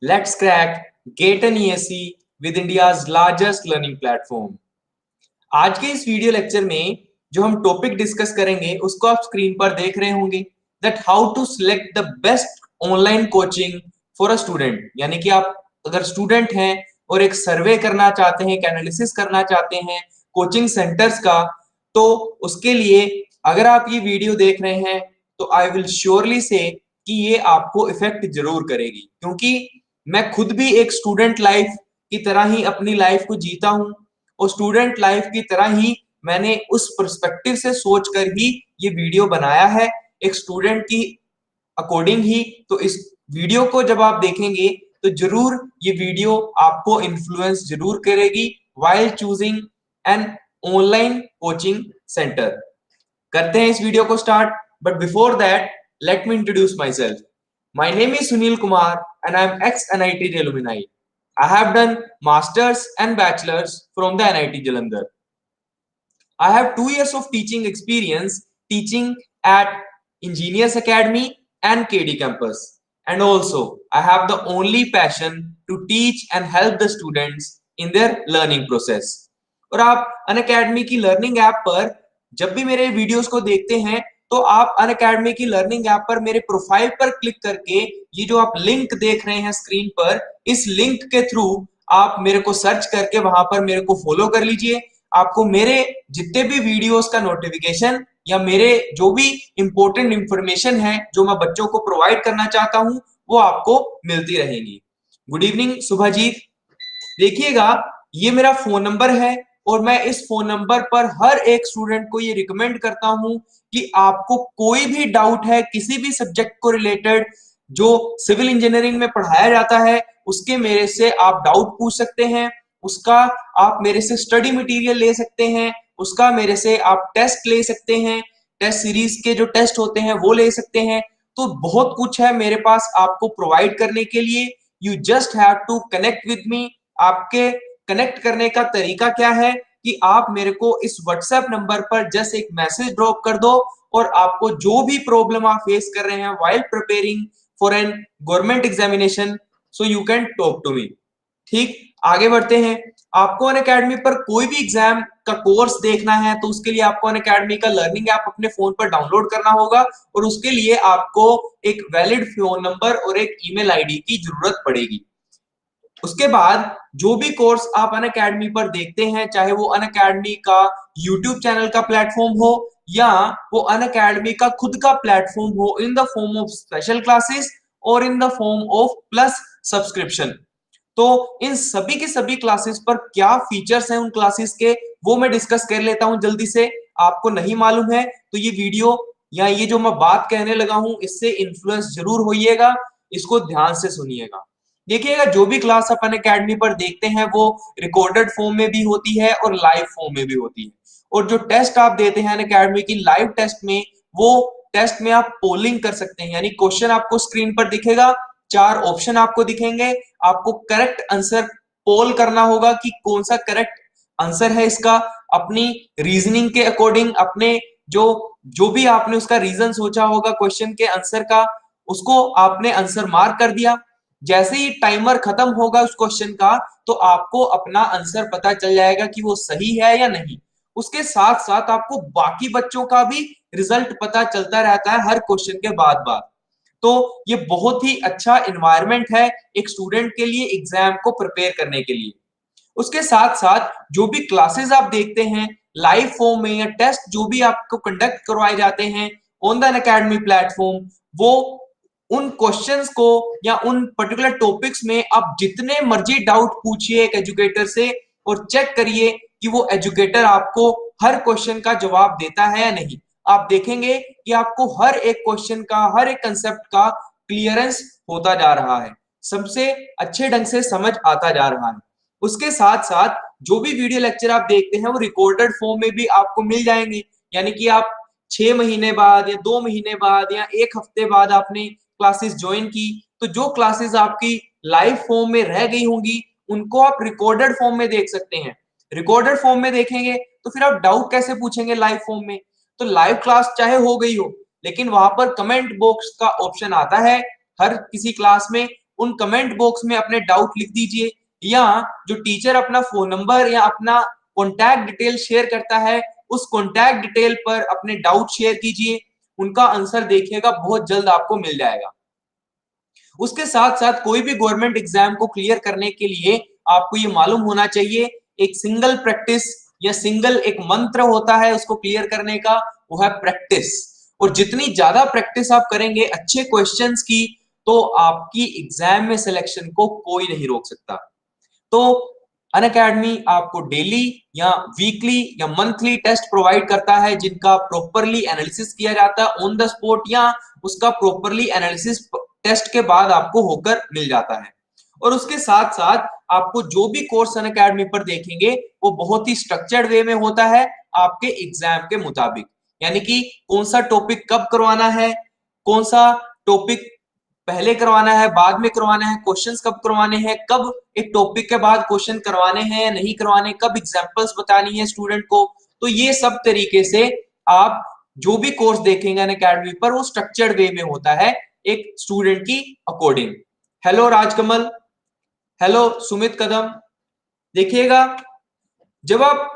Let's crack Gate an ESE with India's largest learning platform. आज के इस video lecture में जो हम टॉपिक डिस्कस करेंगे उसको आप स्क्रीन पर देख रहे होंगे that how to select the best online coaching for a student. यानी कि आप अगर स्टूडेंट हैं और एक सर्वे करना चाहते हैं, एक एनालिसिस करना चाहते हैं कोचिंग सेंटर्स का, तो उसके लिए अगर आप ये वीडियो देख रहे हैं तो आई विल श्योरली से कि ये आपको इफेक्ट जरूर करेगी, क्योंकि मैं खुद भी एक स्टूडेंट लाइफ की तरह ही अपनी लाइफ को जीता हूँ और स्टूडेंट लाइफ की तरह ही मैंने उस पर्सपेक्टिव से सोचकर ही ये वीडियो बनाया है, एक स्टूडेंट की अकॉर्डिंग ही। तो इस वीडियो को जब आप देखेंगे तो जरूर ये वीडियो आपको इन्फ्लुएंस जरूर करेगी while choosing an online coaching centre. करते हैं इस वीडियो को start, but before that let me introduce my self. My name is Sunil Kumar and I am x NIT alumni. I have done masters and bachelors from the NIT Jalandhar. I have 2 years of teaching experience teaching at Engineers Academy and KD campus. And also, I have the only passion to teach and help the students in their learning process. और आप Unacademy की learning app पर जब भी मेरे videos को देखते हैं तो आप अनअकैडमी की लर्निंग ऐप पर मेरे प्रोफाइल पर क्लिक करके ये जो आप लिंक देख रहे हैं स्क्रीन पर, इस लिंक के थ्रू आप मेरे को सर्च करके वहां पर मेरे को फॉलो कर लीजिए। आपको मेरे जितने भी वीडियोस का नोटिफिकेशन या मेरे जो भी इंपॉर्टेंट इंफॉर्मेशन है जो मैं बच्चों को प्रोवाइड करना चाहता हूं वो आपको मिलती रहेंगी। Good evening Subhajit. देखिएगा ये मेरा फोन नंबर है और मैं इस फोन नंबर पर हर एक स्टूडेंट को ये रिकमेंड करता हूं कि आपको कोई भी डाउट है किसी भी सब्जेक्ट को रिलेटेड जो सिविल इंजीनियरिंग में पढ़ाया जाता है उसके मेरे से आप डाउट पूछ सकते हैं, उसका आप मेरे से स्टडी मटेरियल ले सकते हैं, उसका मेरे से आप टेस्ट ले सकते हैं, टेस्ट सीरीज के जो टेस्ट होते हैं वो ले सकते हैं। तो बहुत कुछ है मेरे पास आपको प्रोवाइड करने के लिए। You just have to connect with me. आपके कनेक्ट करने का तरीका क्या है कि आप मेरे को इस व्हाट्सएप नंबर पर जस्ट एक मैसेज ड्रॉप कर दो और आपको जो भी प्रॉब्लम आप फेस कर रहे हैं while preparing for an government examination, so you can talk to me. ठीक, आगे बढ़ते हैं। आपको अनअकैडमी पर कोई भी एग्जाम का कोर्स देखना है तो उसके लिए आपको अनअकैडमी का लर्निंग ऐप अपने फोन पर डाउनलोड करना होगा और उसके लिए आपको एक वैलिड फोन नंबर और एक ईमेल आईडी की जरूरत पड़ेगी। उसके बाद जो भी कोर्स आप अनअकैडमी पर देखते हैं, चाहे वो अनअकैडमी का यूट्यूब चैनल का प्लेटफॉर्म हो या वो अनअकैडमी का खुद का प्लेटफॉर्म हो in the form of special classes और in the form of plus subscription, तो इन सभी के सभी क्लासेस पर क्या फीचर्स हैं उन क्लासेस के वो मैं डिस्कस कर लेता हूं जल्दी से। आपको नहीं मालूम है तो ये वीडियो या ये जो मैं बात कहने लगा हूं इससे इन्फ्लुएंस जरूर होइएगा, इसको ध्यान से सुनिएगा। देखिएगा जो भी क्लास अपन अकेडमी पर देखते हैं वो रिकॉर्डेड फॉर्म में भी होती है और लाइव फॉर्म में भी होती है, और जो टेस्ट आप देते हैं अकेडमी की लाइव टेस्ट में, वो टेस्ट में आप पोलिंग कर सकते हैं। यानी क्वेश्चन आपको स्क्रीन पर दिखेगा, 4 ऑप्शन आपको दिखेंगे, आपको करेक्ट आंसर पोल करना होगा कि कौन सा करेक्ट आंसर है इसका। अपनी रीजनिंग के अकॉर्डिंग अपने जो जो भी आपने उसका रीजन सोचा होगा क्वेश्चन के आंसर का, उसको आपने आंसर मार्क कर दिया। जैसे ही टाइमर खत्म होगा उस क्वेश्चन का तो आपको अपना आंसर पता चल जाएगा कि वो सही है या नहीं। उसके साथ साथ आपको बाकी बच्चों का भी रिजल्ट पता चलता रहता है हर क्वेश्चन के बाद बाद। तो ये बहुत ही अच्छा इन्वायरमेंट है एक स्टूडेंट के लिए एग्जाम को प्रिपेयर करने के लिए। उसके साथ साथ जो भी क्लासेस आप देखते हैं लाइव फॉर्म में या टेस्ट जो भी आपको कंडक्ट करवाए जाते हैं ऑन द अनअकैडमी प्लेटफॉर्म, वो उन क्वेश्चंस को या उन पर्टिकुलर टॉपिक्स में आप जितने मर्जी डाउट पूछिए एक एजुकेटर से और चेक करिए कि वो एजुकेटर आपको हर क्वेश्चन का जवाब देता है या नहीं। आप देखेंगे कि आपको हर एक क्वेश्चन का, हर एक कंसेप्ट का क्लियरेंस होता जा रहा है, सबसे अच्छे ढंग से समझ आता जा रहा है। उसके साथ साथ जो भी वीडियो लेक्चर आप देखते हैं वो रिकॉर्डेड फॉर्म में भी आपको मिल जाएंगे। यानी कि आप 6 महीने बाद या 2 महीने बाद या 1 हफ्ते बाद आपने क्लासेस ज्वाइन की तो जो क्लासेस आपकी लाइव फॉर्म में रह गई होंगी उनको आप रिकॉर्डेड फॉर्म में देख सकते हैं। रिकॉर्डेड फॉर्म में देखेंगे तो फिर आप डाउट कैसे पूछेंगे लाइव फॉर्म में। तो लाइव क्लास चाहे हो गई हो लेकिन वहां पर कमेंट बॉक्स का ऑप्शन आता है हर किसी क्लास में, उन कमेंट बॉक्स में अपने डाउट लिख दीजिए, या जो टीचर अपना फोन नंबर या अपना कॉन्टैक्ट डिटेल शेयर करता है उस कॉन्टैक्ट डिटेल पर अपने डाउट शेयर कीजिए, उनका आंसर देखिएगा बहुत जल्द आपको मिल जाएगा। उसके साथ साथ कोई भी गवर्नमेंट एग्जाम को क्लियर करने के लिए आपको ये मालूम होना चाहिए, एक सिंगल प्रैक्टिस या सिंगल एक मंत्र होता है उसको क्लियर करने का, वो है प्रैक्टिस। और जितनी ज्यादा प्रैक्टिस आप करेंगे अच्छे क्वेश्चंस की, तो आपकी एग्जाम में सिलेक्शन को कोई नहीं रोक सकता। तो अनअकैडमी आपको डेली या वीकली या मंथली टेस्ट प्रोवाइड करता है जिनका प्रॉपरली एनालिसिस किया जाता है ऑन द स्पॉट, या उसका प्रॉपरली एनालिसिस टेस्ट के बाद आपको होकर मिल जाता है। और उसके साथ साथ आपको जो भी कोर्स अनअकैडमी पर देखेंगे वो बहुत ही स्ट्रक्चर्ड वे में होता है आपके एग्जाम के मुताबिक, यानी कि कौन सा टॉपिक कब करवाना है, कौन सा टॉपिक पहले करवाना है बाद में करवाना है, क्वेश्चंस कब करवाने हैं, कब एक टॉपिक के बाद क्वेश्चन करवाने हैं या नहीं करवाने, कब एग्जांपल्स बतानी है स्टूडेंट को। तो ये सब तरीके से आप जो भी कोर्स देखेंगे अनअकैडमी पर वो स्ट्रक्चर्ड वे में होता है एक स्टूडेंट की according. Hello Rajkamal, hello Sumit Kadam. देखिएगा जब आप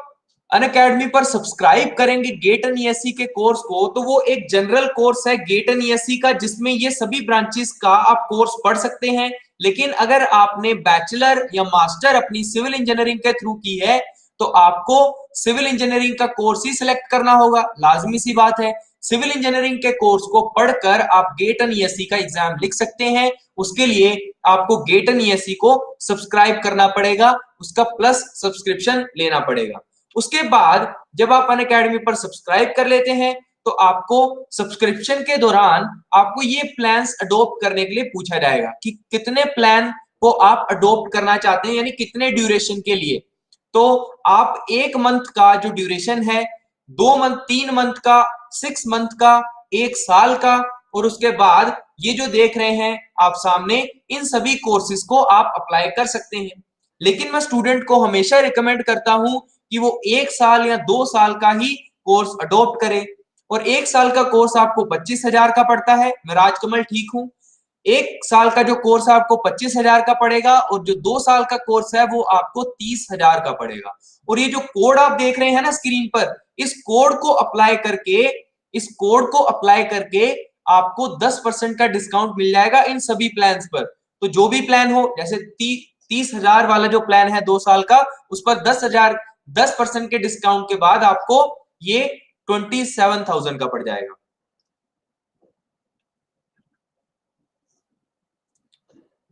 अनअकैडमी पर सब्सक्राइब करेंगे गेट एंड ईएससी के कोर्स को, तो वो एक जनरल कोर्स है गेट एंड ईएससी का जिसमें ये सभी ब्रांचेस का आप कोर्स पढ़ सकते हैं। लेकिन अगर आपने बैचलर या मास्टर अपनी सिविल इंजीनियरिंग के थ्रू की है तो आपको सिविल इंजीनियरिंग का कोर्स ही सिलेक्ट करना होगा, लाजमी सी बात है। सिविल इंजीनियरिंग के कोर्स को पढ़कर आप गेट एंड ईएससी का एग्जाम लिख सकते हैं। उसके लिए आपको गेट एंड ईएससी को सब्सक्राइब करना पड़ेगा, उसका प्लस सब्सक्रिप्शन लेना पड़ेगा। उसके बाद जब आप अनअकैडमी पर सब्सक्राइब कर लेते हैं तो आपको सब्सक्रिप्शन के दौरान आपको ये प्लान्स अडॉप्ट करने के लिए पूछा जाएगा कि कितने प्लान को आप अडॉप्ट करना चाहते हैं, यानी कितने ड्यूरेशन के लिए। तो आप 1 मंथ का जो ड्यूरेशन है, 2 मंथ, 3 मंथ का, 6 मंथ का, 1 साल का, और उसके बाद ये जो देख रहे हैं आप सामने, इन सभी कोर्सेज को आप अप्लाई कर सकते हैं। लेकिन मैं स्टूडेंट को हमेशा रिकमेंड करता हूं कि वो 1 साल या 2 साल का ही कोर्स अडॉप्ट करे। और 1 साल का कोर्स आपको 25,000 का पड़ता है, मैं राजकमल ठीक हूं। 1 साल का जो कोर्स है आपको 25,000 का पड़ेगा, और जो 2 साल का कोर्स है वो आपको 30,000 का पड़ेगा। और ये जो कोड आप देख रहे हैं ना स्क्रीन पर, इस कोड को अप्लाई करके, इस कोड को अप्लाई करके आपको 10% का डिस्काउंट मिल जाएगा इन सभी प्लान्स पर। तो जो भी प्लान हो, जैसे 30,000 वाला जो प्लान है 2 साल का, उस पर 10% के डिस्काउंट के बाद आपको ये 27,000 का पड़ जाएगा।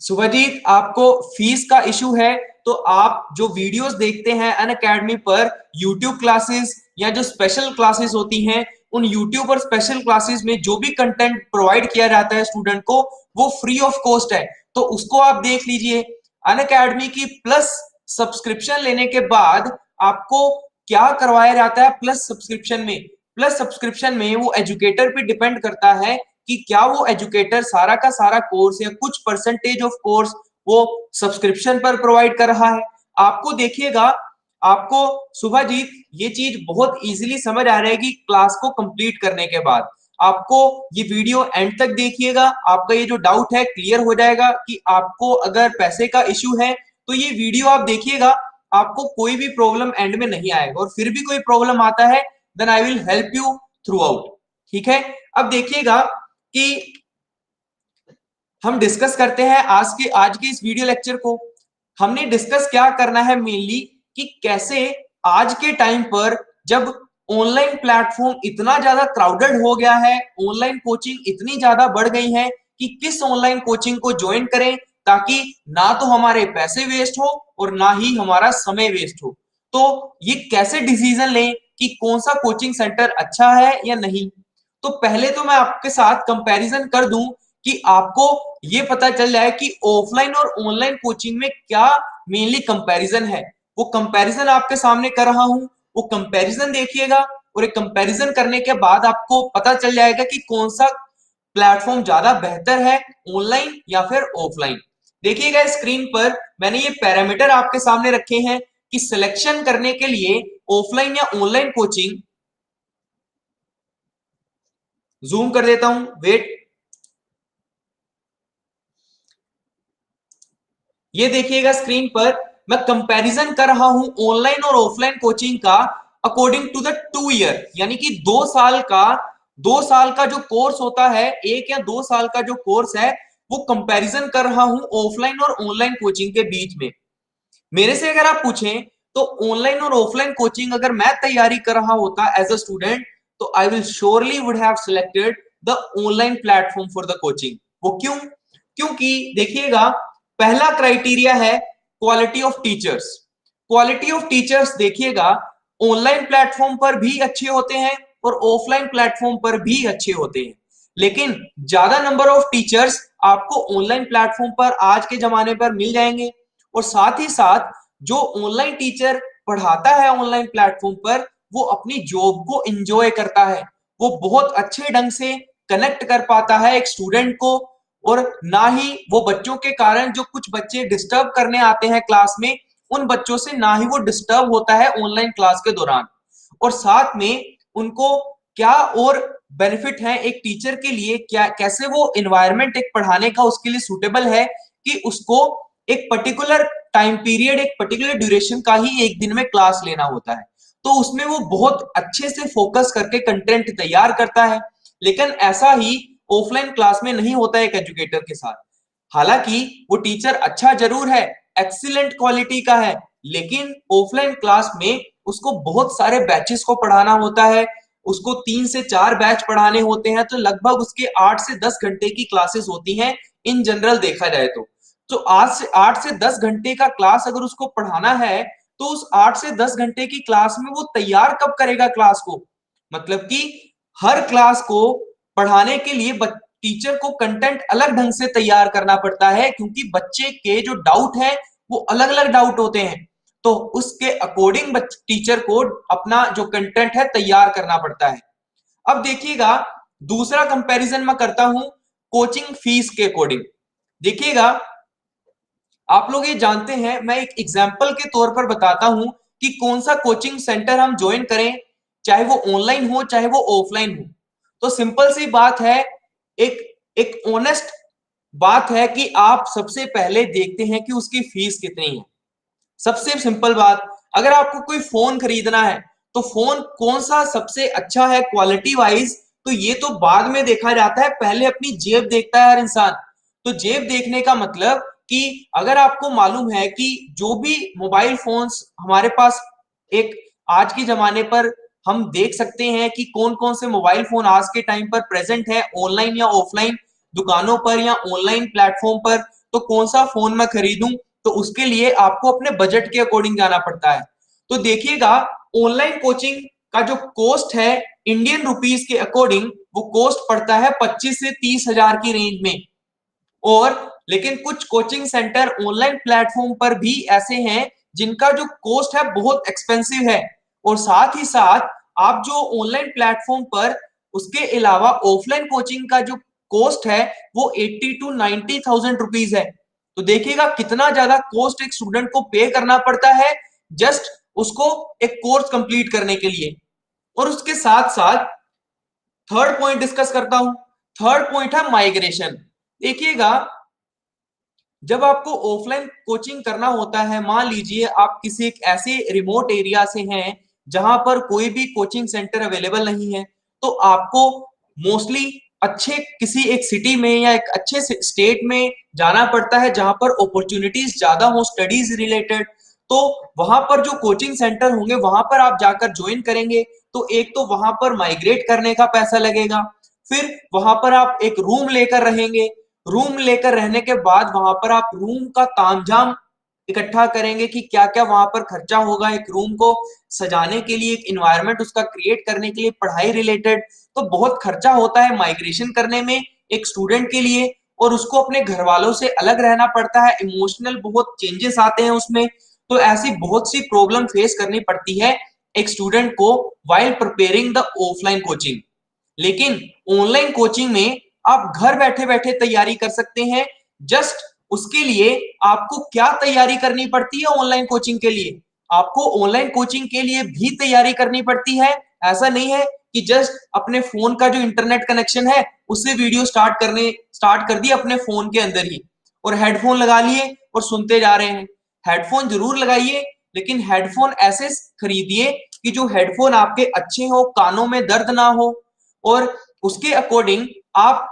सुभाजीत, आपको फीस का इशू है तो आप जो वीडियोस देखते हैं अनअकैडमी पर यूट्यूब क्लासेस या जो स्पेशल क्लासेस होती हैं, उन यूट्यूब और स्पेशल क्लासेस में जो भी कंटेंट प्रोवाइड किया जाता है स्टूडेंट को वो फ्री ऑफ कॉस्ट है, तो उसको आप देख लीजिए। अनअकैडमी की प्लस सब्सक्रिप्शन लेने के बाद आपको क्या करवाया जाता है प्लस सब्सक्रिप्शन में? प्लस सब्सक्रिप्शन में वो एजुकेटर पे डिपेंड करता है कि क्या वो एजुकेटर सारा का सारा कोर्स या कुछ परसेंटेज ऑफ कोर्स वो सब्सक्रिप्शन पर प्रोवाइड कर रहा है। आपको देखिएगा, आपको सुभाजीत ये चीज बहुत इजीली समझ आ रहेगी क्लास को कंप्लीट करने के बाद। आपको ये वीडियो एंड तक देखिएगा, आपका ये जो डाउट है क्लियर हो जाएगा कि आपको अगर पैसे का इश्यू है तो ये वीडियो आप देखिएगा, आपको कोई भी प्रॉब्लम एंड में नहीं आएगा। और फिर भी कोई प्रॉब्लम आता है then I will help you throughout, ठीक है। अब देखिएगा कि हम डिस्कस करते हैं आज के इस वीडियो लेक्चर को। हमने डिस्कस क्या करना है मेनली कि कैसे आज के टाइम पर जब ऑनलाइन प्लेटफॉर्म इतना ज्यादा क्राउडेड हो गया है, ऑनलाइन कोचिंग इतनी ज्यादा बढ़ गई है कि किस ऑनलाइन कोचिंग को ज्वाइन करें ताकि ना तो हमारे पैसे वेस्ट हो और ना ही हमारा समय वेस्ट हो। तो ये कैसे डिसीजन लें कि कौन सा कोचिंग सेंटर अच्छा है या नहीं। तो पहले तो मैं आपके साथ कंपैरिजन कर दूं कि आपको ये पता चल जाए कि ऑफलाइन और ऑनलाइन कोचिंग में क्या मेनली कंपैरिजन है। वो कंपैरिजन आपके सामने कर रहा हूं, वो कंपैरिजन देखिएगा, और एक कंपैरिजन करने के बाद आपको पता चल जाएगा कि कौन सा प्लेटफॉर्म ज्यादा बेहतर है, ऑनलाइन या फिर ऑफलाइन। देखिएगा स्क्रीन पर मैंने ये पैरामीटर आपके सामने रखे हैं कि सिलेक्शन करने के लिए ऑफलाइन या ऑनलाइन कोचिंग, जूम कर देता हूं, वेट। ये देखिएगा स्क्रीन पर मैं कंपैरिजन कर रहा हूं ऑनलाइन और ऑफलाइन कोचिंग का अकॉर्डिंग टू द 2 ईयर, यानी कि 2 साल का जो कोर्स होता है, 1 या 2 साल का जो कोर्स है, वो कंपैरिजन कर रहा हूं ऑफलाइन और ऑनलाइन कोचिंग के बीच में। मेरे से अगर आप पूछें तो ऑनलाइन और ऑफलाइन कोचिंग अगर मैं तैयारी कर रहा होता एज अ स्टूडेंट, तो I will surely would have selected the online platform for the coaching. वो क्यों? क्योंकि देखिएगा, पहला क्राइटेरिया है quality of teachers. Quality of teachers देखिएगा, ऑनलाइन प्लेटफॉर्म पर भी अच्छे होते हैं और ऑफलाइन प्लेटफॉर्म पर भी अच्छे होते हैं, लेकिन ज्यादा नंबर ऑफ टीचर्स आपको ऑनलाइन प्लेटफॉर्म पर आज के जमाने पर मिल जाएंगे। और साथ ही साथ जो ऑनलाइन टीचर पढ़ाता है ऑनलाइन प्लेटफॉर्म पर, वो अपनी जॉब को एंजॉय करता है, वो बहुत अच्छे ढंग से कनेक्ट कर पाता है एक स्टूडेंट को, और ना ही वो बच्चों के कारण जो कुछ बच्चे डिस्टर्ब करने आते हैं क्लास में, उन बच्चों से ना ही वो डिस्टर्ब होता है ऑनलाइन क्लास के दौरान। और साथ में उनको क्या और बेनिफिट है एक टीचर के लिए, क्या कैसे वो एनवायरनमेंट एक पढ़ाने का उसके लिए सूटेबल है कि उसको एक पर्टिकुलर टाइम पीरियड, एक पर्टिकुलर ड्यूरेशन का ही एक दिन में क्लास लेना होता है, तो उसमें वो बहुत अच्छे से फोकस करके कंटेंट तैयार करता है। लेकिन ऐसा ही ऑफलाइन क्लास में नहीं होता है एक एजुकेटर के साथ। हालांकि वो टीचर अच्छा जरूर है, एक्सीलेंट क्वालिटी का है, लेकिन ऑफलाइन क्लास में उसको बहुत सारे बैचेस को पढ़ाना होता है, उसको 3 से 4 बैच पढ़ाने होते हैं, तो लगभग उसके 8 से 10 घंटे की क्लासेस होती हैं इन जनरल देखा जाए तो आज से 8 से 10 घंटे का क्लास अगर उसको पढ़ाना है, तो उस 8 से 10 घंटे की क्लास में वो तैयार कब करेगा क्लास को? मतलब कि हर क्लास को पढ़ाने के लिए टीचर को कंटेंट अलग ढंग से तैयार करना पड़ता है, क्योंकि बच्चे के जो डाउट है वो अलग अलग डाउट होते हैं, तो उसके अकॉर्डिंग टीचर को अपना जो कंटेंट है तैयार करना पड़ता है। अब देखिएगा, दूसरा कंपैरिजन मैं करता हूं कोचिंग फीस के अकॉर्डिंग। देखिएगा, आप लोग ये जानते हैं, मैं एक एग्जाम्पल के तौर पर बताता हूं कि कौन सा कोचिंग सेंटर हम ज्वाइन करें, चाहे वो ऑनलाइन हो चाहे वो ऑफलाइन हो। तो सिंपल सी बात है, एक एक ऑनेस्ट बात है कि आप सबसे पहले देखते हैं कि उसकी फीस कितनी है। सबसे सिंपल बात, अगर आपको कोई फोन खरीदना है, तो फोन कौन सा सबसे अच्छा है क्वालिटी वाइज, तो ये तो बाद में देखा जाता है, पहले अपनी जेब देखता है हर इंसान। तो जेब देखने का मतलब कि अगर आपको मालूम है कि जो भी मोबाइल फोन्स हमारे पास एक आज के जमाने पर हम देख सकते हैं कि कौन कौन से मोबाइल फोन आज के टाइम पर प्रेजेंट है ऑनलाइन या ऑफलाइन दुकानों पर या ऑनलाइन प्लेटफॉर्म पर, तो कौन सा फोन मैं खरीदूं, तो उसके लिए आपको अपने बजट के अकॉर्डिंग जाना पड़ता है। तो देखिएगा, ऑनलाइन कोचिंग का जो कॉस्ट है इंडियन रुपीस के अकॉर्डिंग, वो कॉस्ट पड़ता है 25 से 30 हजार की रेंज में। और लेकिन कुछ कोचिंग सेंटर ऑनलाइन प्लेटफॉर्म पर भी ऐसे हैं जिनका जो कॉस्ट है बहुत एक्सपेंसिव है। और साथ ही साथ आप जो ऑनलाइन प्लेटफॉर्म पर उसके अलावा ऑफलाइन कोचिंग का जो कॉस्ट है वो 80 to 90 थाउजेंड रुपीज है। तो देखिएगा कितना ज्यादा कॉस्ट एक स्टूडेंट को पे करना पड़ता है जस्ट उसको एक कोर्स कंप्लीट करने के लिए। और उसके साथ साथ थर्ड पॉइंट डिस्कस करता हूं। थर्ड पॉइंट है माइग्रेशन। देखिएगा, जब आपको ऑफलाइन कोचिंग करना होता है, मान लीजिए आप किसी एक ऐसे रिमोट एरिया से हैं जहां पर कोई भी कोचिंग सेंटर अवेलेबल नहीं है, तो आपको मोस्टली अच्छे किसी एक सिटी में या एक अच्छे स्टेट में जाना पड़ता है जहां पर अपॉर्चुनिटीज ज्यादा हो स्टडीज रिलेटेड। तो वहां पर जो कोचिंग सेंटर होंगे वहां पर आप जाकर ज्वाइन करेंगे, तो एक तो वहां पर माइग्रेट करने का पैसा लगेगा, फिर वहां पर आप एक रूम लेकर रहेंगे, रूम लेकर रहने के बाद वहां पर आप रूम का तामझाम इकट्ठा करेंगे कि क्या क्या वहां पर खर्चा होगा एक रूम को सजाने के लिए, एक इन्वायरमेंट उसका क्रिएट करने के लिए, पढ़ाई रिलेटेड, तो बहुत खर्चा होता है माइग्रेशन करने में एक स्टूडेंट के लिए। और उसको अपने घर वालों से अलग रहना पड़ता है, इमोशनल बहुत चेंजेस आते हैं उसमें। तो ऐसी बहुत सी प्रॉब्लम फेस करनी पड़ती है एक स्टूडेंट को while preparing the offline coaching. लेकिन ऑनलाइन कोचिंग में आप घर बैठे बैठे तैयारी कर सकते हैं। जस्ट उसके लिए आपको क्या तैयारी करनी पड़ती है ऑनलाइन कोचिंग के लिए, आपको ऑनलाइन कोचिंग के लिए भी तैयारी करनी पड़ती है। ऐसा नहीं है कि जस्ट अपने फोन का जो इंटरनेट कनेक्शन है उससे वीडियो स्टार्ट कर दी अपने फोन के अंदर ही और हेडफोन लगा लिए और सुनते जा रहे हैं। हेडफोन जरूर लगाइए, लेकिन हेडफोन ऐसे खरीदिए कि जो हेडफोन आपके अच्छे हो, कानों में दर्द ना हो, और उसके अकॉर्डिंग आप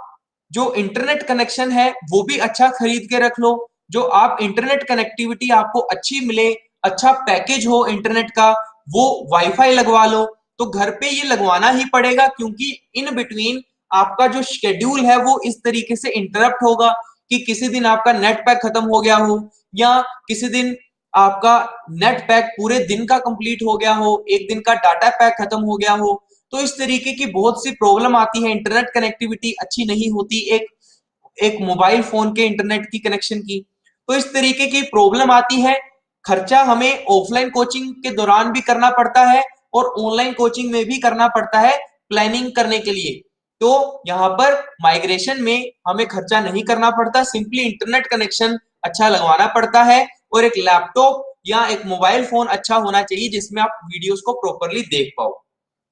जो इंटरनेट कनेक्शन है वो भी अच्छा खरीद के रख लो। जो आप इंटरनेट कनेक्टिविटी आपको अच्छी मिले, अच्छा पैकेज हो इंटरनेट का, वो वाईफाई लगवा लो। तो घर पे ये लगवाना ही पड़ेगा, क्योंकि इन बिटवीन आपका जो शेड्यूल है वो इस तरीके से इंटरप्ट होगा कि किसी दिन आपका नेट पैक खत्म हो गया हो, या किसी दिन आपका नेट पैक पूरे दिन का कंप्लीट हो गया हो, एक दिन का डाटा पैक खत्म हो गया हो। तो इस तरीके की बहुत सी प्रॉब्लम आती है, इंटरनेट कनेक्टिविटी अच्छी नहीं होती एक एक मोबाइल फोन के इंटरनेट की कनेक्शन की। तो इस तरीके की प्रॉब्लम आती है। खर्चा हमें ऑफलाइन कोचिंग के दौरान भी करना पड़ता है और ऑनलाइन कोचिंग में भी करना पड़ता है प्लानिंग करने के लिए। तो यहाँ पर माइग्रेशन में हमें खर्चा नहीं करना पड़ता, सिंपली इंटरनेट कनेक्शन अच्छा लगवाना पड़ता है और एक लैपटॉप या एक मोबाइल फोन अच्छा होना चाहिए जिसमें आप वीडियोस को प्रॉपरली देख पाओ।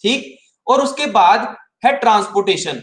ठीक, और उसके बाद है ट्रांसपोर्टेशन।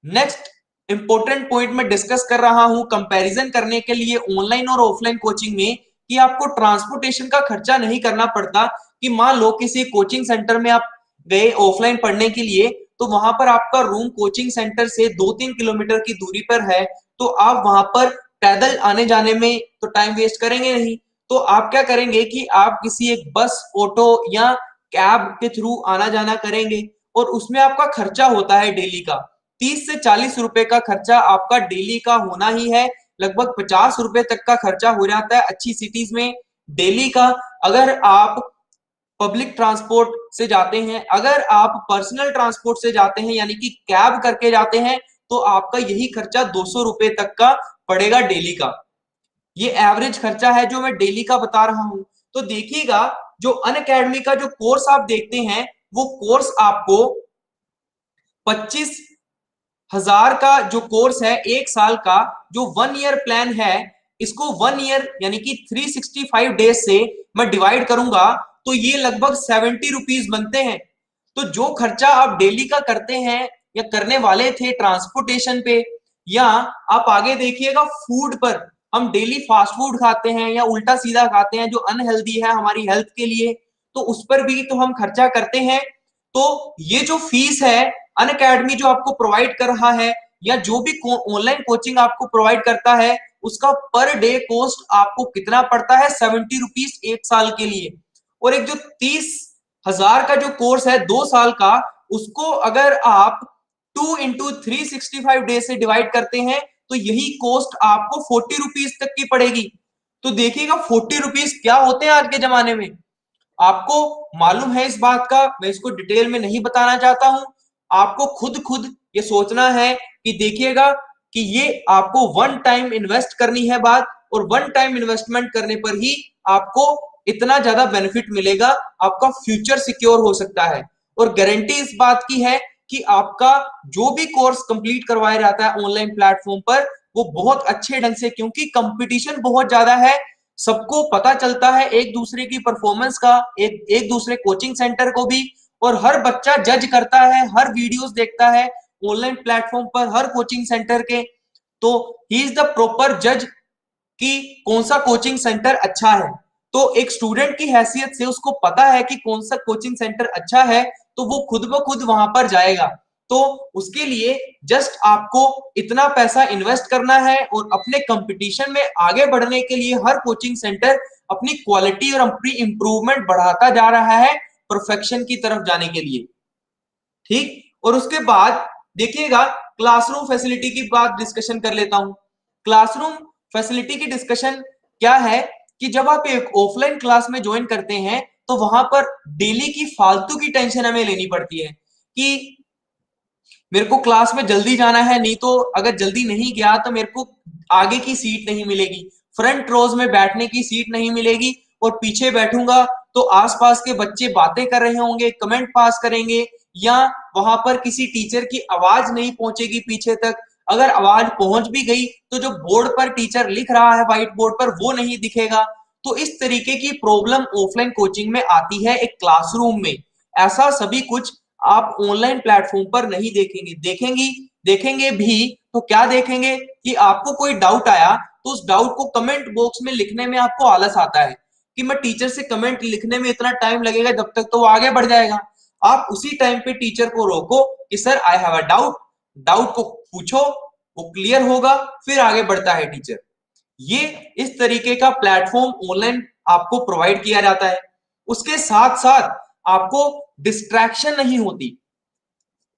नेक्स्ट इंपॉर्टेंट पॉइंट में डिस्कस कर रहा हूं कंपैरिजन करने के लिए ऑनलाइन और ऑफलाइन कोचिंग में, कि आपको ट्रांसपोर्टेशन का खर्चा नहीं करना पड़ता। कि मान लो किसी कोचिंग सेंटर में आप गए ऑफलाइन पढ़ने के लिए, तो वहां पर आपका रूम कोचिंग सेंटर से 2-3 किलोमीटर की दूरी पर है, तो आप वहां पर पैदल आने जाने में तो टाइम वेस्ट करेंगे नहीं। तो आप क्या करेंगे कि आप किसी एक बस, ऑटो या कैब के थ्रू आना जाना करेंगे, और उसमें आपका खर्चा होता है डेली का 30 से 40 रुपए का खर्चा आपका डेली का होना ही है। लगभग 50 रुपए तक का खर्चा हो जाता है अच्छी सिटीज में डेली का। अगर आप पब्लिक ट्रांसपोर्ट से जाते हैं, अगर आप पर्सनल ट्रांसपोर्ट से जाते हैं यानी कि कैब करके जाते हैं, तो आपका यही खर्चा 200 रुपए तक का पड़ेगा डेली का। ये एवरेज खर्चा है जो मैं डेली का बता रहा हूं। तो देखिएगा, जो अनअकैडमी का जो कोर्स आप देखते हैं, वो कोर्स आपको 25,000 का जो कोर्स है, एक साल का जो 1 ईयर प्लान है, इसको 1 ईयर यानी कि 365 डेज से मैं डिवाइड करूंगा, तो ये लगभग 70 रुपीज बनते हैं। तो जो खर्चा आप डेली का करते हैं या करने वाले थे ट्रांसपोर्टेशन पे, या आप आगे देखिएगा फूड पर, हम डेली फास्ट फूड खाते हैं या उल्टा सीधा खाते हैं जो अनहेल्दी है हमारी हेल्थ के लिए, तो उस पर भी तो हम खर्चा करते हैं। तो ये जो फीस है अनअकैडमी जो आपको प्रोवाइड कर रहा है, या जो भी ऑनलाइन कोचिंग आपको प्रोवाइड करता है, उसका पर डे कॉस्ट आपको कितना पड़ता है, 70 रुपीज एक साल के लिए। और एक जो 30,000 का जो कोर्स है 2 साल का, उसको अगर आप 2 इंटू 365 डेज से डिवाइड करते हैं, तो यही कॉस्ट आपको 40 रुपीज तक की पड़ेगी। तो देखिएगा 40 रुपीज क्या होते हैं आज के जमाने में, आपको मालूम है इस बात का, मैं इसको डिटेल में नहीं बताना चाहता हूं। आपको खुद खुद ये सोचना है कि देखिएगा कि ये आपको वन टाइम इन्वेस्ट करनी है बात, और वन टाइम इन्वेस्टमेंट करने पर ही आपको इतना ज्यादा बेनिफिट मिलेगा, आपका फ्यूचर सिक्योर हो सकता है। और गारंटी इस बात की है कि आपका जो भी कोर्स कंप्लीट करवाया जाता है ऑनलाइन प्लेटफॉर्म पर, वो बहुत अच्छे ढंग से, क्योंकि कंपटीशन बहुत ज्यादा है, सबको पता चलता है एक दूसरे की परफॉर्मेंस का, एक दूसरे कोचिंग सेंटर को भी, और हर बच्चा जज करता है, हर वीडियोस देखता है ऑनलाइन प्लेटफॉर्म पर हर कोचिंग सेंटर के। तो ही इज द प्रॉपर जज कि कौन सा कोचिंग सेंटर अच्छा है। तो एक स्टूडेंट की हैसियत से उसको पता है कि कौन सा कोचिंग सेंटर अच्छा है, तो वो खुद ब खुद वहां पर जाएगा। तो उसके लिए जस्ट आपको इतना पैसा इन्वेस्ट करना है, और अपने कंपटीशन में आगे बढ़ने के लिए हर कोचिंग सेंटर अपनी क्वालिटी और अपनी इंप्रूवमेंट बढ़ाता जा रहा है परफेक्शन की तरफ जाने के लिए। ठीक, और उसके बाद देखिएगा क्लासरूम फैसिलिटी की बात डिस्कशन कर लेता हूं। क्लासरूम फैसिलिटी की डिस्कशन क्या है कि जब आप एक ऑफलाइन क्लास में ज्वाइन करते हैं, तो वहां पर डेली की फालतू की टेंशन हमें लेनी पड़ती है कि मेरे को क्लास में जल्दी जाना है, नहीं तो अगर जल्दी नहीं गया तो मेरे को आगे की सीट नहीं मिलेगी, फ्रंट रोज में बैठने की सीट नहीं मिलेगी, और पीछे बैठूंगा तो आसपास के बच्चे बातें कर रहे होंगे, कमेंट पास करेंगे, या वहां पर किसी टीचर की आवाज नहीं पहुंचेगी पीछे तक। अगर आवाज पहुंच भी गई तो जो बोर्ड पर टीचर लिख रहा है व्हाइट बोर्ड पर, वो नहीं दिखेगा। तो इस तरीके की प्रॉब्लम ऑफलाइन कोचिंग में आती है एक क्लासरूम में। ऐसा सभी कुछ आप ऑनलाइन प्लेटफॉर्म पर नहीं देखेंगे। देखेंगे भी तो क्या देखेंगे कि आपको कोई डाउट आया तो उस डाउट को कमेंट बॉक्स में लिखने में आपको आलस आता है कि मैं टीचर से कमेंट लिखने में इतना टाइम लगेगा, जब तक तो वो आगे बढ़ जाएगा। आप उसी टाइम पे टीचर को रोको कि sir I have a doubt, doubt को पूछो, वो क्लियर होगा, फिर आगे बढ़ता है टीचर। ये इस तरीके का प्लेटफॉर्म ऑनलाइन आपको प्रोवाइड किया जाता है। उसके साथ साथ आपको डिस्ट्रैक्शन नहीं होती।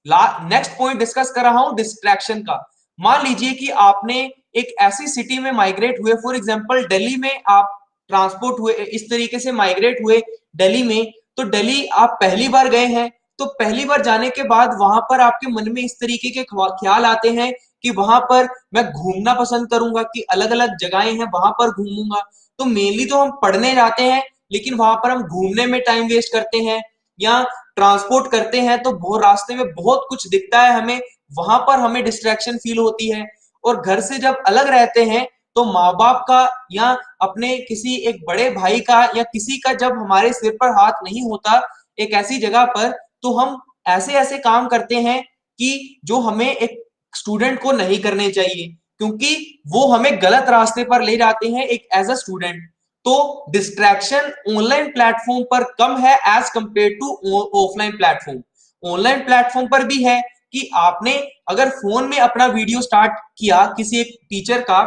नेक्स्ट पॉइंट डिस्कस कर रहा हूं डिस्ट्रैक्शन का। मान लीजिए कि आपने एक ऐसी सिटी में माइग्रेट हुए, फॉर एग्जांपल दिल्ली में आप ट्रांसपोर्ट हुए, इस तरीके से माइग्रेट हुए दिल्ली में, तो दिल्ली आप पहली बार गए हैं, तो पहली बार जाने के बाद वहां पर आपके मन में इस तरीके के ख्याल आते हैं कि वहां पर मैं घूमना पसंद करूंगा, कि अलग अलग जगहें हैं वहां पर घूमूंगा। तो मेनली तो हम पढ़ने जाते हैं, लेकिन वहां पर हम घूमने में टाइम वेस्ट करते हैं या ट्रांसपोर्ट करते हैं, तो बहुत रास्ते में बहुत कुछ दिखता है हमें, वहां पर हमें डिस्ट्रैक्शन फील होती है। और घर से जब अलग रहते हैं तो माँ बाप का या अपने किसी एक बड़े भाई का या किसी का जब हमारे सिर पर हाथ नहीं होता एक ऐसी जगह पर, तो हम ऐसे ऐसे काम करते हैं कि जो हमें एक स्टूडेंट को नहीं करने चाहिए, क्योंकि वो हमें गलत रास्ते पर ले जाते हैं एक एज अ स्टूडेंट। तो डिस्ट्रैक्शन ऑनलाइन प्लेटफॉर्म पर कम है as compare to offline platform. Online platform पर भी है कि आपने अगर फोन में अपना वीडियो स्टार्ट किया किसी एक टीचर का,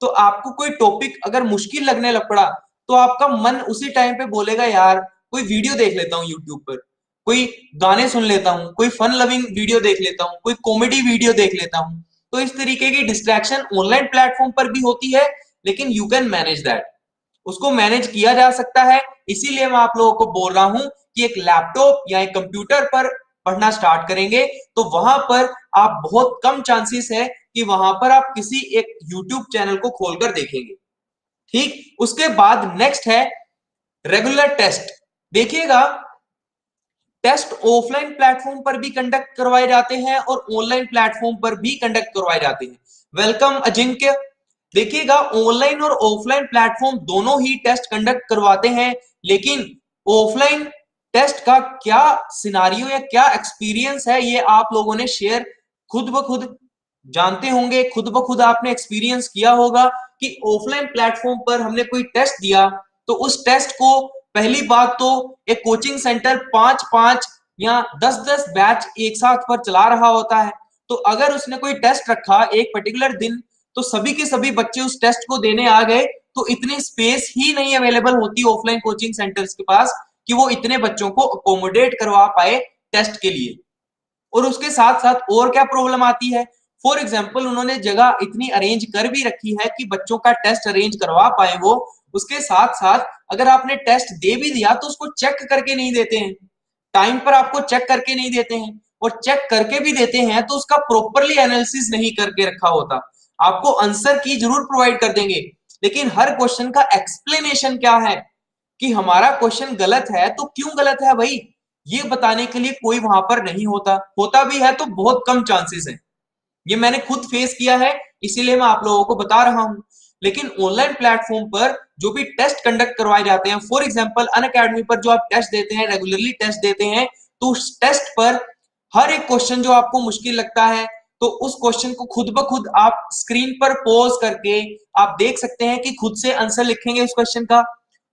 तो आपको कोई टॉपिक अगर मुश्किल लगने लग पड़ा, तो आपका मन उसी टाइम पे बोलेगा यार कोई वीडियो देख लेता हूँ यूट्यूब पर, कोई गाने सुन लेता हूँ, कोई फन लविंग वीडियो देख लेता हूँ, कोई कॉमेडी वीडियो देख लेता हूँ। तो इस तरीके की डिस्ट्रैक्शन ऑनलाइन प्लेटफॉर्म पर भी होती है, लेकिन यू कैन मैनेज दैट, उसको मैनेज किया जा सकता है। इसीलिए मैं आप लोगों को बोल रहा हूं कि एक लैपटॉप या एक कंप्यूटर पर पढ़ना स्टार्ट करेंगे तो वहां पर आप बहुत कम चांसेस है कि वहां पर आप किसी एक यूट्यूब चैनल को खोलकर देखेंगे। ठीक, उसके बाद नेक्स्ट है रेगुलर टेस्ट। देखिएगा, टेस्ट ऑफलाइन प्लेटफॉर्म पर भी कंडक्ट करवाए जाते हैं और ऑनलाइन प्लेटफॉर्म पर भी कंडक्ट करवाए जाते हैं। वेलकम अजिंक्य। देखिएगा, ऑनलाइन और ऑफलाइन प्लेटफॉर्म दोनों ही टेस्ट कंडक्ट करवाते हैं, लेकिन ऑफलाइन टेस्ट का क्या सिनारियो या क्या एक्सपीरियंस है ये आप लोगों ने शेयर खुद ब खुद जानते होंगे, खुद ब खुद आपने एक्सपीरियंस किया होगा कि ऑफलाइन प्लेटफॉर्म पर हमने कोई टेस्ट दिया तो उस टेस्ट को पहली बात तो एक कोचिंग सेंटर 5-5 या 10-10 बैच एक साथ पर चला रहा होता है। तो अगर उसने कोई टेस्ट रखा एक पर्टिकुलर दिन, तो सभी के सभी बच्चे उस टेस्ट को देने आ गए, तो इतनी स्पेस ही नहीं अवेलेबल होती ऑफलाइन कोचिंग सेंटर्स के पास कि वो इतने बच्चों को अकोमोडेट करवा पाए टेस्ट के लिए। और उसके साथ साथ और क्या प्रॉब्लम आती है, फॉर एग्जाम्पल उन्होंने जगह इतनी अरेंज कर भी रखी है कि बच्चों का टेस्ट अरेंज करवा पाए वो, उसके साथ साथ अगर आपने टेस्ट दे भी दिया तो उसको चेक करके नहीं देते हैं, टाइम पर आपको चेक करके नहीं देते हैं, और चेक करके भी देते हैं तो उसका प्रॉपरली एनालिसिस नहीं करके रखा होता। आपको आंसर की जरूर प्रोवाइड कर देंगे, लेकिन हर क्वेश्चन का एक्सप्लेनेशन क्या है कि हमारा क्वेश्चन गलत है तो क्यों गलत है भाई, ये बताने के लिए कोई वहां पर नहीं होता, होता भी है तो बहुत कम चांसेस है। ये मैंने खुद फेस किया है, इसीलिए मैं आप लोगों को बता रहा हूं। लेकिन ऑनलाइन प्लेटफॉर्म पर जो भी टेस्ट कंडक्ट करवाए जाते हैं, फॉर एग्जांपल अनअकैडमी पर जो आप टेस्ट देते हैं, रेगुलरली टेस्ट देते हैं, तो उस टेस्ट पर हर एक क्वेश्चन जो आपको मुश्किल लगता है तो उस क्वेश्चन को खुद ब खुद आप स्क्रीन पर पॉज करके आप देख सकते हैं कि खुद से आंसर लिखेंगे उस क्वेश्चन का,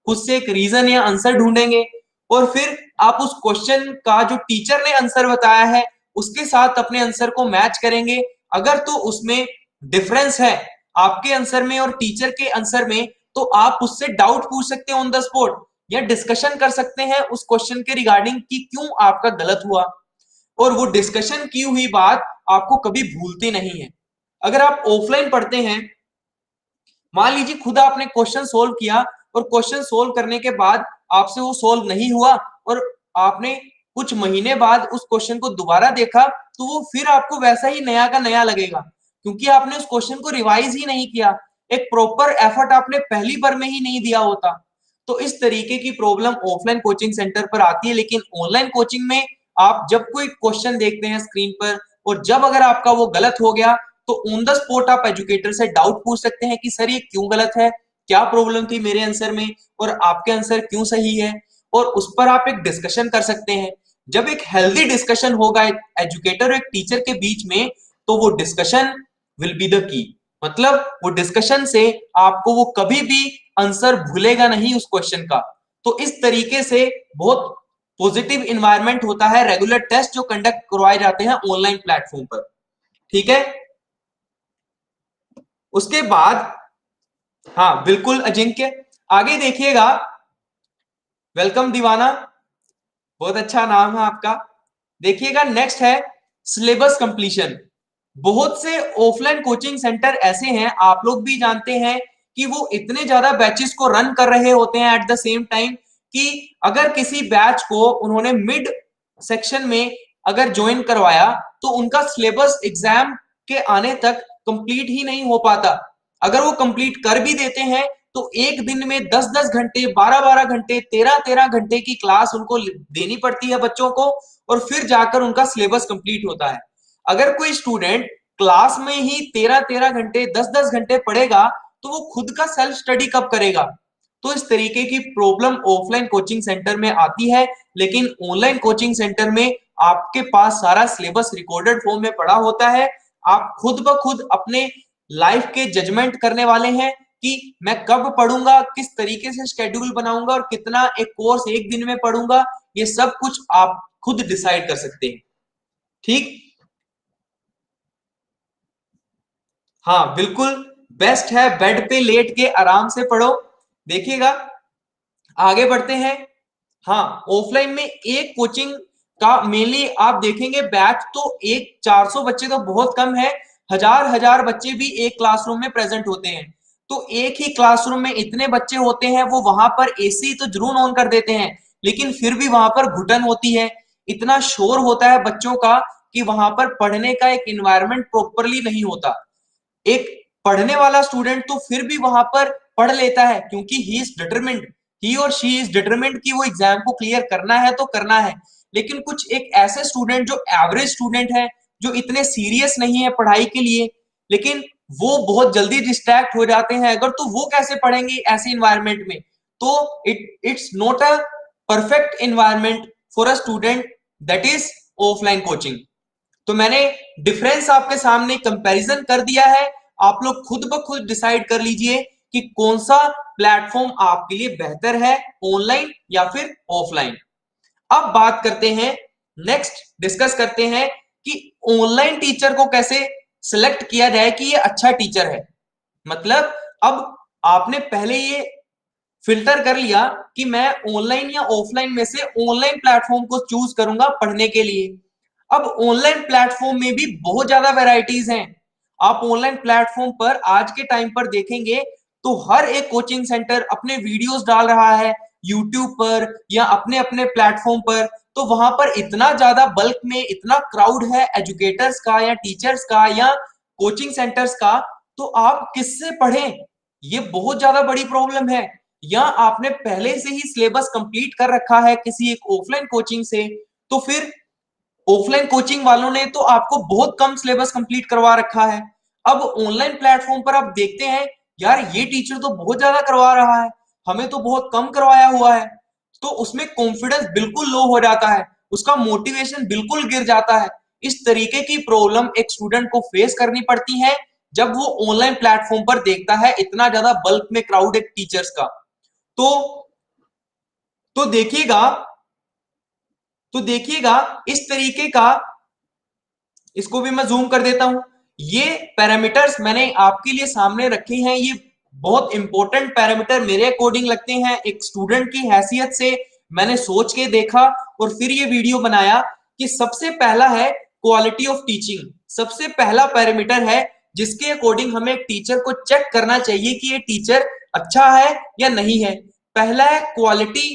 खुद से एक रीजन या आंसर ढूंढेंगे, और फिर आप उस क्वेश्चन का जो टीचर ने आंसर बताया है उसके साथ अपने आंसर को मैच करेंगे। अगर तो उसमें डिफरेंस है आपके आंसर में और टीचर के आंसर में, तो आप उससे डाउट पूछ सकते हैं ऑन द स्पॉट, या डिस्कशन कर सकते हैं उस क्वेश्चन के रिगार्डिंग कि क्यों आपका गलत हुआ, और वो डिस्कशन की हुई बात आपको कभी भूलती नहीं है। अगर आप ऑफलाइन पढ़ते हैं, मान लीजिए खुद आपने क्वेश्चन सोल्व किया और क्वेश्चन सोल्व करने के बाद आपसे वो सोल्व नहीं हुआ और आपने कुछ महीने बाद उस क्वेश्चन को दोबारा देखा, तो वो फिर आपको वैसा ही नया का नया लगेगा, क्योंकि आपने उस क्वेश्चन को रिवाइज ही नहीं किया, एक प्रॉपर एफर्ट आपने पहली बार में ही नहीं दिया होता। तो इस तरीके की प्रॉब्लम ऑफलाइन कोचिंग सेंटर पर आती है। लेकिन ऑनलाइन कोचिंग में आप जब कोई क्वेश्चन देखते हैं स्क्रीन पर और जब अगर आपका वो गलत हो गया तो ऑन द स्पॉट आप एजुकेटर से डाउट पूछ सकते हैं कि सर ये क्यों गलत है, क्या प्रॉब्लम थी मेरे आंसर में और आपके आंसर क्यों सही है, और उस पर आप एक डिस्कशन कर सकते हैं। जब एक हेल्दी डिस्कशन होगा एजुकेटर और एक टीचर के बीच में, तो वो discussion will be the key, मतलब वो डिस्कशन से आपको वो कभी भी आंसर भूलेगा नहीं उस क्वेश्चन का। तो इस तरीके से बहुत पॉजिटिव इन्वायरमेंट होता है रेगुलर टेस्ट जो कंडक्ट करवाए जाते हैं ऑनलाइन प्लेटफॉर्म पर। ठीक है, उसके बाद हाँ बिल्कुल अजिंक्य, आगे देखिएगा। वेलकम दीवाना, बहुत अच्छा नाम है आपका। देखिएगा नेक्स्ट है सिलेबस कंप्लीशन। बहुत से ऑफलाइन कोचिंग सेंटर ऐसे हैं, आप लोग भी जानते हैं कि वो इतने ज्यादा बैचेस को रन कर रहे होते हैं एट द सेम टाइम कि अगर किसी बैच को उन्होंने मिड सेक्शन में अगर ज्वाइन करवाया तो उनका सिलेबस एग्जाम के आने तक कंप्लीट ही नहीं हो पाता। अगर वो कंप्लीट कर भी देते हैं तो एक दिन में 10-10 घंटे, 12-12 घंटे, 13-13 घंटे की क्लास उनको देनी पड़ती है बच्चों को, और फिर जाकर उनका सिलेबस कंप्लीट होता है। अगर कोई स्टूडेंट क्लास में ही 13-13 घंटे, 10-10 घंटे पढ़ेगा तो वो खुद का सेल्फ स्टडी कब करेगा? तो इस तरीके की प्रॉब्लम ऑफलाइन कोचिंग सेंटर में आती है, लेकिन ऑनलाइन कोचिंग सेंटर में आपके पास सारा सिलेबस रिकॉर्डेड फॉर्म में पड़ा होता है। आप खुद ब खुद अपने लाइफ के जजमेंट करने वाले हैं कि मैं कब पढ़ूंगा, किस तरीके से शेड्यूल बनाऊंगा और कितना एक कोर्स एक दिन में पढ़ूंगा, ये सब कुछ आप खुद डिसाइड कर सकते हैं। ठीक, हाँ बिल्कुल, बेस्ट है बेड पे लेट के आराम से पढ़ो। देखिएगा आगे बढ़ते हैं। हाँ, ऑफलाइन में एक कोचिंग का मेनली आप देखेंगे बैच तो एक 400 बच्चे तो बहुत कम है, हजार हजार बच्चे भी एक क्लासरूम में प्रेजेंट होते हैं। तो एक ही क्लासरूम में इतने बच्चे होते हैं, वो वहां पर एसी तो जरूर ऑन कर देते हैं, लेकिन फिर भी वहां पर घुटन होती है, इतना शोर होता है बच्चों का कि वहां पर पढ़ने का एक इन्वायरमेंट प्रॉपरली नहीं होता। एक पढ़ने वाला स्टूडेंट तो फिर भी वहां पर पढ़ लेता है क्योंकि ही इज डिटरमिन्ड, ही और शी इज डिटरमिन्ड कि वो एग्जाम को क्लियर करना है तो करना है। लेकिन कुछ एक ऐसे स्टूडेंट जो एवरेज स्टूडेंट है, जो इतने सीरियस नहीं है पढ़ाई के लिए, लेकिन वो बहुत जल्दी डिस्ट्रैक्ट हो जाते हैं, अगर तो वो कैसे पढ़ेंगे ऐसे इन्वायरमेंट में? तो it's not a perfect environment for a student that is offline coaching. तो मैंने डिफरेंस आपके सामने कंपैरिजन कर दिया है, आप लोग खुद ब खुद डिसाइड कर लीजिए कि कौन सा प्लेटफॉर्म आपके लिए बेहतर है, ऑनलाइन या फिर ऑफलाइन। अब बात करते हैं, नेक्स्ट डिस्कस करते हैं कि ऑनलाइन टीचर को कैसे सिलेक्ट किया जाए कि ये अच्छा टीचर है। मतलब अब आपने पहले ये फिल्टर कर लिया कि मैं ऑनलाइन या ऑफलाइन में से ऑनलाइन प्लेटफॉर्म को चूज करूंगा पढ़ने के लिए। अब ऑनलाइन प्लेटफॉर्म में भी बहुत ज्यादा वैरायटीज हैं। आप ऑनलाइन प्लेटफॉर्म पर आज के टाइम पर देखेंगे तो हर एक कोचिंग सेंटर अपने वीडियोस डाल रहा है यूट्यूब पर या अपने अपने प्लेटफॉर्म पर। तो वहां पर इतना ज्यादा बल्क में इतना क्राउड है एजुकेटर्स का या टीचर्स का या कोचिंग सेंटर्स का, तो आप किससे पढ़ें? ये बहुत ज्यादा बड़ी प्रॉब्लम है। या आपने पहले से ही सिलेबस कंप्लीट कर रखा है किसी एक ऑफलाइन कोचिंग से, तो फिर ऑफलाइन कोचिंग वालों ने तो आपको बहुत कम सिलेबस कंप्लीट करवा रखा है। अब ऑनलाइन प्लेटफॉर्म पर आप देखते हैं यार ये टीचर तो बहुत ज्यादा करवा रहा है, हमें तो बहुत कम करवाया हुआ है। तो उसमें कॉन्फिडेंस बिल्कुल लो हो जाता है, उसका मोटिवेशन बिल्कुल गिर जाता है। इस तरीके की प्रॉब्लम एक स्टूडेंट को फेस करनी पड़ती है जब वो ऑनलाइन प्लेटफॉर्म पर देखता है इतना ज्यादा बल्क में क्राउडेड टीचर्स का। तो तो देखिएगा तो देखिएगा इस तरीके का, इसको भी मैं जूम कर देता हूं। ये पैरामीटर्स मैंने आपके लिए सामने रखे हैं, ये बहुत इंपॉर्टेंट पैरामीटर मेरे अकॉर्डिंग लगते हैं। एक स्टूडेंट की हैसियत से मैंने सोच के देखा और फिर ये वीडियो बनाया कि सबसे पहला है क्वालिटी ऑफ टीचिंग। सबसे पहला पैरामीटर है जिसके अकॉर्डिंग हमें एक टीचर को चेक करना चाहिए कि ये टीचर अच्छा है या नहीं है। पहला है क्वालिटी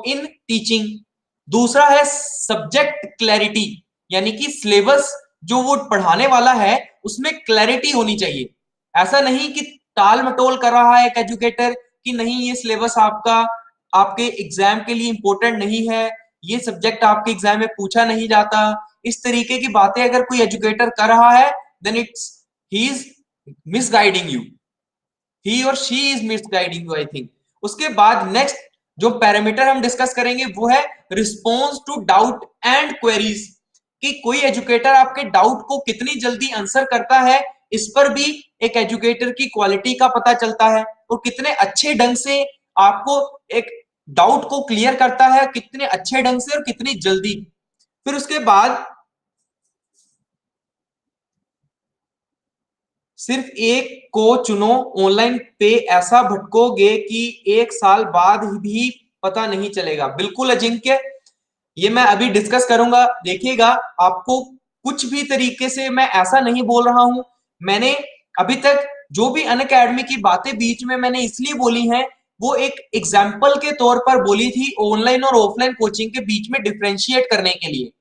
इन टीचिंग, दूसरा है सब्जेक्ट क्लैरिटी, यानी कि सिलेबस जो वो पढ़ाने वाला है उसमें क्लैरिटी होनी चाहिए। ऐसा नहीं कि टाल मटोल कर रहा है एक एजुकेटर कि नहीं ये सिलेबस आपका आपके एग्जाम के लिए इंपॉर्टेंट नहीं है, ये सब्जेक्ट आपके एग्जाम में पूछा नहीं जाता। इस तरीके की बातें अगर कोई एजुकेटर कर रहा है then it's he is misguiding you, he और she is misguiding you I think. उसके बाद नेक्स्ट जो पैरामीटर हम डिस्कस करेंगे वो है response to doubt and queries, कि कोई एजुकेटर आपके डाउट को कितनी जल्दी आंसर करता है इस पर भी एक एजुकेटर की क्वालिटी का पता चलता है और कितने अच्छे ढंग से आपको एक डाउट को क्लियर करता है, कितने अच्छे ढंग से और कितनी जल्दी। फिर उसके बाद सिर्फ एक को चुनो, ऑनलाइन पे ऐसा भटकोगे कि 1 साल बाद भी पता नहीं चलेगा। बिल्कुल अजिंक्य, ये मैं अभी डिस्कस करूंगा, देखिएगा आपको कुछ भी तरीके से मैं ऐसा नहीं बोल रहा हूं। मैंने अभी तक जो भी अनअकैडमी की बातें बीच में मैंने इसलिए बोली हैं, वो एक एग्जाम्पल के तौर पर बोली थी ऑनलाइन और ऑफलाइन कोचिंग के बीच में डिफ्रेंशिएट करने के लिए।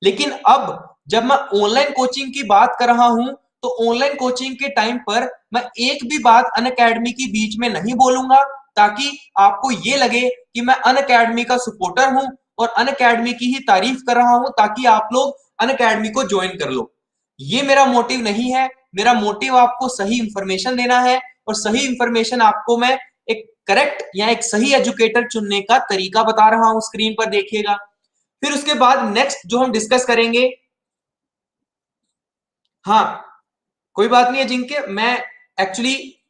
लेकिन अब जब मैं ऑनलाइन कोचिंग की बात कर रहा हूं, तो ऑनलाइन कोचिंग के टाइम पर मैं एक भी बात अनअकैडमी की बीच में नहीं बोलूंगा, ताकि आपको ये लगे कि मैं अनअकैडमी का सपोर्टर हूं और अनअकैडमी की ही तारीफ कर रहा हूं ताकि आप लोग अनअकैडमी को ज्वाइन कर लो। ये मेरा मोटिव नहीं है। मेरा मोटिव आपको सही इंफॉर्मेशन देना है और सही इंफॉर्मेशन आपको मैं एक करेक्ट या एक सही एजुकेटर चुनने का तरीका बता रहा हूं, स्क्रीन पर देखिएगा। फिर उसके बाद नेक्स्ट जो हम डिस्कस करेंगे, हाँ कोई बात नहीं है जिनके, मैं एक्चुअली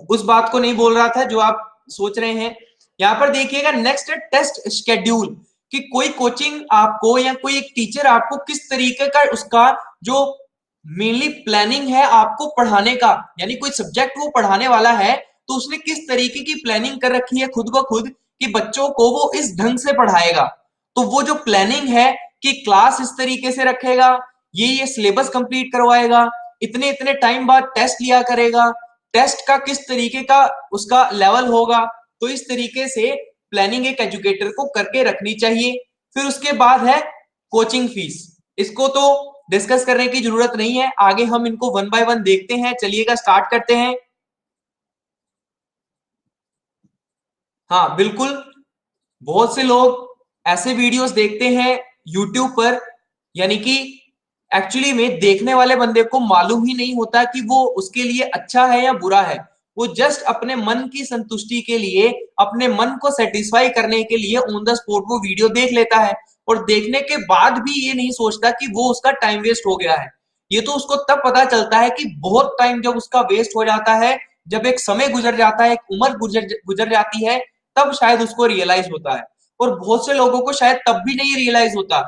उस बात को नहीं बोल रहा था जो आप सोच रहे हैं। यहां पर देखिएगा नेक्स्ट है टेस्ट शेड्यूल, कि कोई कोचिंग आपको या कोई एक टीचर आपको किस तरीके का उसका जो मेनली प्लानिंग है आपको पढ़ाने का, यानी कोई सब्जेक्ट वो पढ़ाने वाला है तो उसने किस तरीके की प्लानिंग कर रखी है खुद ब खुद कि बच्चों को वो इस ढंग से पढ़ाएगा। तो वो जो प्लानिंग है कि क्लास इस तरीके से रखेगा, ये सिलेबस कंप्लीट करवाएगा, इतने इतने टाइम बाद टेस्ट लिया करेगा, टेस्ट का किस तरीके का उसका लेवल होगा, तो इस तरीके से प्लानिंग एक एजुकेटर को करके रखनी चाहिए। फिर उसके बाद है कोचिंग फीस, इसको तो डिस्कस करने की जरूरत नहीं है, आगे हम इनको वन बाय वन देखते हैं। चलिएगा स्टार्ट करते हैं। हाँ बिल्कुल, बहुत से लोग ऐसे वीडियोस देखते हैं यूट्यूब पर, यानी कि एक्चुअली में देखने वाले बंदे को मालूम ही नहीं होता कि वो उसके लिए अच्छा है या बुरा है। वो जस्ट अपने मन की संतुष्टि के लिए, अपने मन को सेटिस्फाई करने के लिए ऑन द स्पॉट वो वीडियो देख लेता है और देखने के बाद भी ये नहीं सोचता कि वो उसका टाइम वेस्ट हो गया है। ये तो उसको तब पता चलता है कि बहुत टाइम जब उसका वेस्ट हो जाता है, जब एक समय गुजर जाता है, एक उम्र गुजर जाती है, तब शायद उसको रियलाइज होता है। और बहुत से लोगों को शायद तब भी नहीं रियलाइज होता।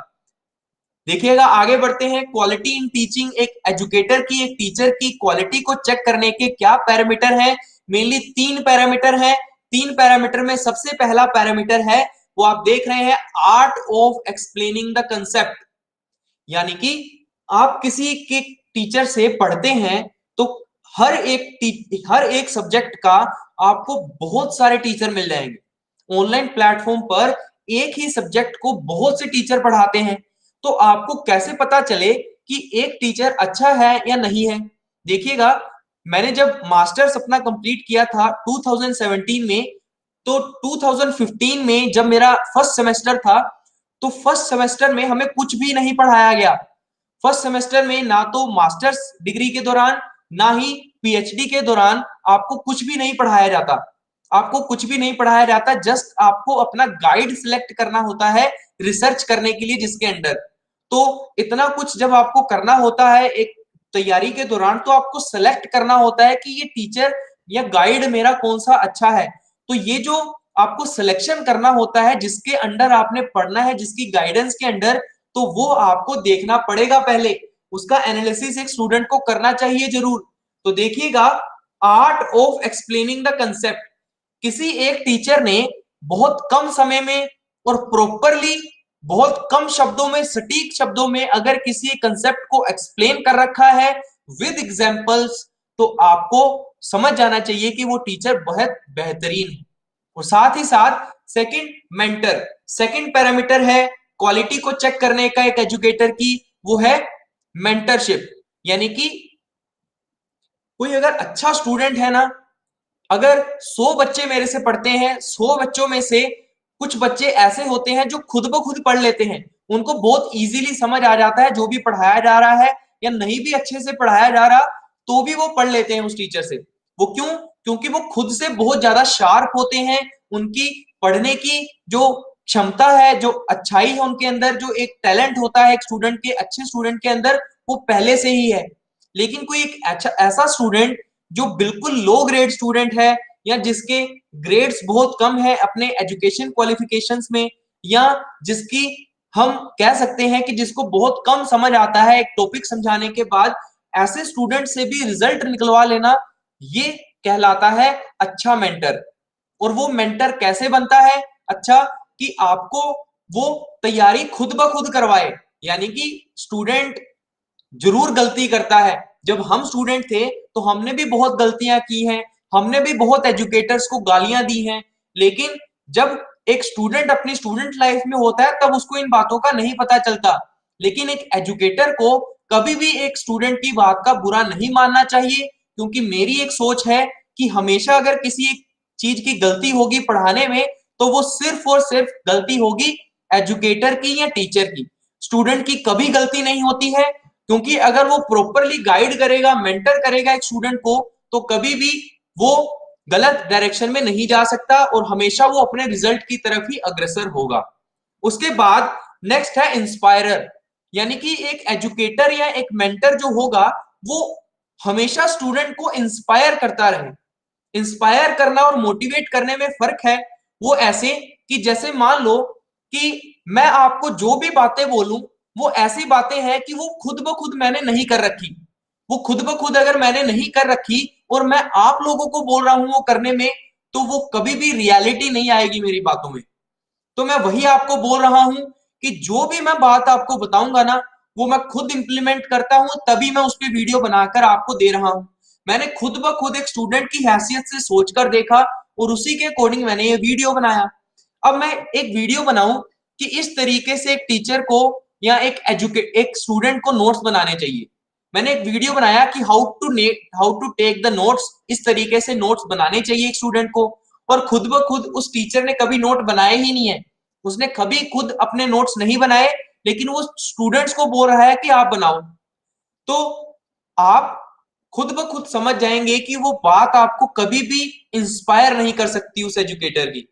देखिएगा आगे बढ़ते हैं। क्वालिटी इन टीचिंग, एक एजुकेटर की, एक टीचर की क्वालिटी को चेक करने के क्या पैरामीटर हैं? मेनली 3 पैरामीटर हैं। 3 पैरामीटर में सबसे पहला पैरामीटर है, वो आप देख रहे हैं, art of explaining the concept. यानी कि आप किसी के टीचर से पढ़ते हैं तो हर एक सब्जेक्ट का आपको बहुत सारे टीचर मिल जाएंगे। ऑनलाइन प्लेटफॉर्म पर एक ही सब्जेक्ट को बहुत से टीचर पढ़ाते हैं, तो आपको कैसे पता चले कि एक टीचर अच्छा है या नहीं है? देखिएगा, मैंने जब मास्टर्स अपना कंप्लीट किया था 2017 में, तो 2015 में जब मेरा फर्स्ट सेमेस्टर था, तो फर्स्ट सेमेस्टर में हमें कुछ भी नहीं पढ़ाया गया। फर्स्ट सेमेस्टर में ना तो मास्टर्स डिग्री के दौरान, ना ही पीएचडी के दौरान आपको कुछ भी नहीं पढ़ाया जाता। आपको कुछ भी नहीं पढ़ाया जाता, जस्ट आपको अपना गाइड सिलेक्ट करना होता है रिसर्च करने के लिए जिसके अंडर। तो इतना कुछ जब आपको करना होता है एक तैयारी के दौरान, तो आपको सेलेक्ट करना होता है कि ये टीचर या गाइड मेरा कौन सा अच्छा है। तो ये जो आपको सिलेक्शन करना होता है जिसके अंडर आपने पढ़ना है, जिसकी गाइडेंस के अंडर, तो वो आपको देखना पड़ेगा पहले। उसका एनालिसिस एक स्टूडेंट को करना चाहिए जरूर। तो देखिएगा, art of explaining the concept, किसी एक टीचर ने बहुत कम समय में और प्रॉपरली, बहुत कम शब्दों में, सटीक शब्दों में अगर किसी कंसेप्ट को एक्सप्लेन कर रखा है विद एग्जांपल्स, तो आपको समझ जाना चाहिए कि वो टीचर बहुत बेहतरीन है। और साथ ही साथ सेकंड, मेंटर, सेकंड पैरामीटर है क्वालिटी को चेक करने का एक एजुकेटर की, वो है मेंटरशिप। यानी कि कोई अगर अच्छा स्टूडेंट है ना, अगर 100 बच्चे मेरे से पढ़ते हैं, 100 बच्चों में से कुछ बच्चे ऐसे होते हैं जो खुद ब खुद पढ़ लेते हैं, उनको बहुत इजीली समझ आ जाता है जो भी पढ़ाया जा रहा है, या नहीं भी अच्छे से पढ़ाया जा रहा तो भी वो पढ़ लेते हैं उस टीचर से। वो क्यों? क्योंकि वो खुद से बहुत ज्यादा शार्प होते हैं। उनकी पढ़ने की जो क्षमता है, जो अच्छाई है उनके अंदर, जो एक टैलेंट होता है एक स्टूडेंट के, अच्छे स्टूडेंट के अंदर, वो पहले से ही है। लेकिन कोई एक अच्छा ऐसा स्टूडेंट जो बिल्कुल लो ग्रेड स्टूडेंट है या जिसके ग्रेड्स बहुत कम है अपने एजुकेशन क्वालिफिकेशंस में, या जिसकी हम कह सकते हैं कि जिसको बहुत कम समझ आता है एक टॉपिक समझाने के बाद, ऐसे स्टूडेंट से भी रिजल्ट निकलवा लेना, ये कहलाता है अच्छा मेंटर। और वो मेंटर कैसे बनता है अच्छा, कि आपको वो तैयारी खुद ब खुद करवाए। यानी कि स्टूडेंट जरूर गलती करता है, जब हम स्टूडेंट थे तो हमने भी बहुत गलतियां की हैं, हमने भी बहुत एजुकेटर्स को गालियां दी हैं, लेकिन जब एक स्टूडेंट अपनी स्टूडेंट लाइफ में होता है तब उसको इन बातों का नहीं पता चलता। लेकिन एक एजुकेटर को कभी भी एक स्टूडेंट की बात का बुरा नहीं मानना चाहिए, क्योंकि मेरी एक सोच है कि हमेशा अगर किसी एक चीज की गलती होगी पढ़ाने में, तो वो सिर्फ और सिर्फ गलती होगी एजुकेटर की या टीचर की। स्टूडेंट की कभी गलती नहीं होती है, क्योंकि अगर वो प्रॉपरली गाइड करेगा, मेंटर करेगा एक स्टूडेंट को, तो कभी भी वो गलत डायरेक्शन में नहीं जा सकता और हमेशा वो अपने रिजल्ट की तरफ ही अग्रसर होगा। उसके बाद नेक्स्ट है इंस्पायरर, यानी कि एक एजुकेटर या एक मेंटर जो होगा वो हमेशा स्टूडेंट को इंस्पायर करता रहे। इंस्पायर करना और मोटिवेट करने में फर्क है। वो ऐसे कि जैसे मान लो कि मैं आपको जो भी बातें बोलूं वो ऐसी बातें हैं कि वो खुद ब खुद मैंने नहीं कर रखी। वो खुद ब खुद अगर मैंने नहीं कर रखी और मैं आप लोगों को बोल रहा हूं वो करने में, तो वो कभी भी रियलिटी नहीं आएगी मेरी बातों में। तो मैं वही आपको बोल रहा हूं कि जो भी मैं बात आपको बताऊंगा ना, वो मैं खुद इंप्लीमेंट करता हूं, तभी मैं उस पर वीडियो बनाकर आपको दे रहा हूं। मैंने खुद ब खुद एक स्टूडेंट की हैसियत से सोचकर देखा और उसी के अकॉर्डिंग मैंने ये वीडियो बनाया। अब मैं एक वीडियो बनाऊं कि इस तरीके से एक टीचर को या एक स्टूडेंट को नोट्स बनाने चाहिए। मैंने एक वीडियो बनाया कि how to take the notes, इस तरीके से नोट्स बनाने चाहिए एक स्टूडेंट को। और खुद ब खुद उस टीचर ने कभी नोट बनाए ही नहीं है, उसने कभी खुद अपने नोट्स नहीं बनाए, लेकिन वो स्टूडेंट्स को बोल रहा है कि आप बनाओ। तो आप खुद ब खुद समझ जाएंगे कि वो बात आपको कभी भी इंस्पायर नहीं कर सकती उस एजुकेटर की।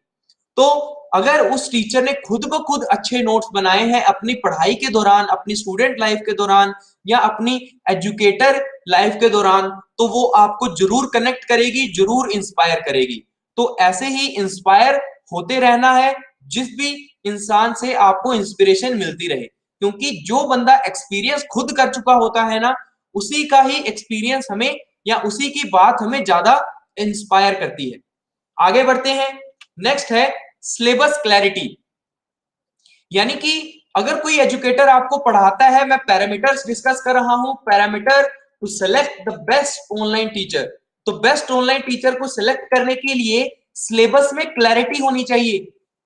तो अगर उस टीचर ने खुद ब खुद अच्छे नोट्स बनाए हैं अपनी पढ़ाई के दौरान, अपनी स्टूडेंट लाइफ के दौरान या अपनी एजुकेटर लाइफ के दौरान, तो वो आपको जरूर कनेक्ट करेगी, जरूर इंस्पायर करेगी। तो ऐसे ही इंस्पायर होते रहना है, जिस भी इंसान से आपको इंस्पिरेशन मिलती रहे, क्योंकि जो बंदा एक्सपीरियंस खुद कर चुका होता है ना, उसी का ही एक्सपीरियंस हमें या उसी की बात हमें ज्यादा इंस्पायर करती है। आगे बढ़ते हैं। नेक्स्ट है सिलेबस क्लैरिटी, यानी कि अगर कोई एजुकेटर आपको पढ़ाता है, मैं पैरामीटर्स डिस्कस कर रहा हूं, parameter to select the best online teacher. तो बेस्ट ऑनलाइन टीचर को सिलेक्ट करने के लिए सिलेबस में क्लैरिटी होनी चाहिए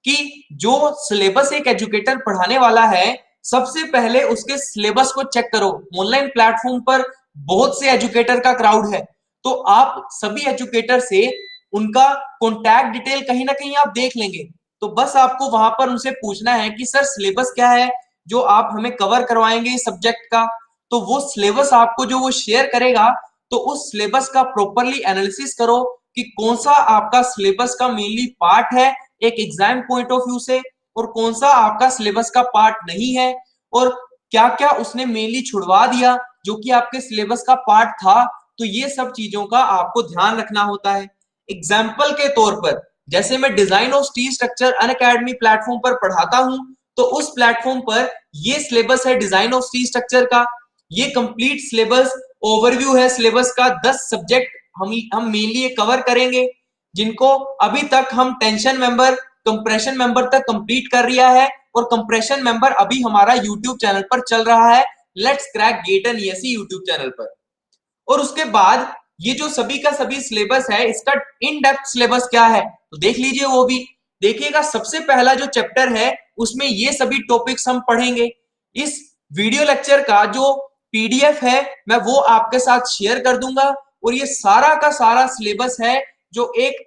कि जो सिलेबस एक एजुकेटर पढ़ाने वाला है, सबसे पहले उसके सिलेबस को चेक करो। ऑनलाइन प्लेटफॉर्म पर बहुत से एजुकेटर का क्राउड है, तो आप सभी एजुकेटर से उनका कॉन्टैक्ट डिटेल कहीं ना कहीं आप देख लेंगे। तो बस आपको वहां पर उनसे पूछना है कि सर सिलेबस क्या है जो आप हमें कवर करवाएंगे इस सब्जेक्ट का। तो वो सिलेबस आपको जो वो शेयर करेगा, तो उस सिलेबस का प्रॉपरली एनालिसिस करो कि कौन सा आपका सिलेबस का मेनली पार्ट है एक एग्जाम पॉइंट ऑफ व्यू से, और कौन सा आपका सिलेबस का पार्ट नहीं है, और क्या क्या उसने मेनली छुड़वा दिया जो कि आपके सिलेबस का पार्ट था। तो ये सब चीजों का आपको ध्यान रखना होता है। एग्जाम्पल के तौर पर, जैसे मैं design of T structure Unacademy platform पर पढ़ाता हूं, तो उस प्लेटफॉर्म पर ये सिलेबस है डिजाइन ऑफ टी स्ट्रक्चर का। ये कंप्लीट सिलेबस ओवरव्यू है सिलेबस का, 10 सब्जेक्ट हम मेनली ये कवर करेंगे, जिनको अभी तक हम टेंशन मेंबर, कंप्रेशन मेंबर तक कंप्लीट कर लिया है, और कंप्रेशन मेंबर अभी हमारा यूट्यूब चैनल पर चल रहा है, let's crack GATE and ESE YouTube channel पर। और उसके बाद ये जो सभी का सभी सिलेबस है, इसका इन डेप्थ सिलेबस क्या है तो देख लीजिए। वो भी देखिएगा, सबसे पहला जो चैप्टर है उसमें ये सभी टॉपिक्स हम पढ़ेंगे। इस वीडियो लेक्चर का जो पीडीएफ है मैं वो आपके साथ शेयर कर दूंगा, और ये सारा का सारा सिलेबस है जो एक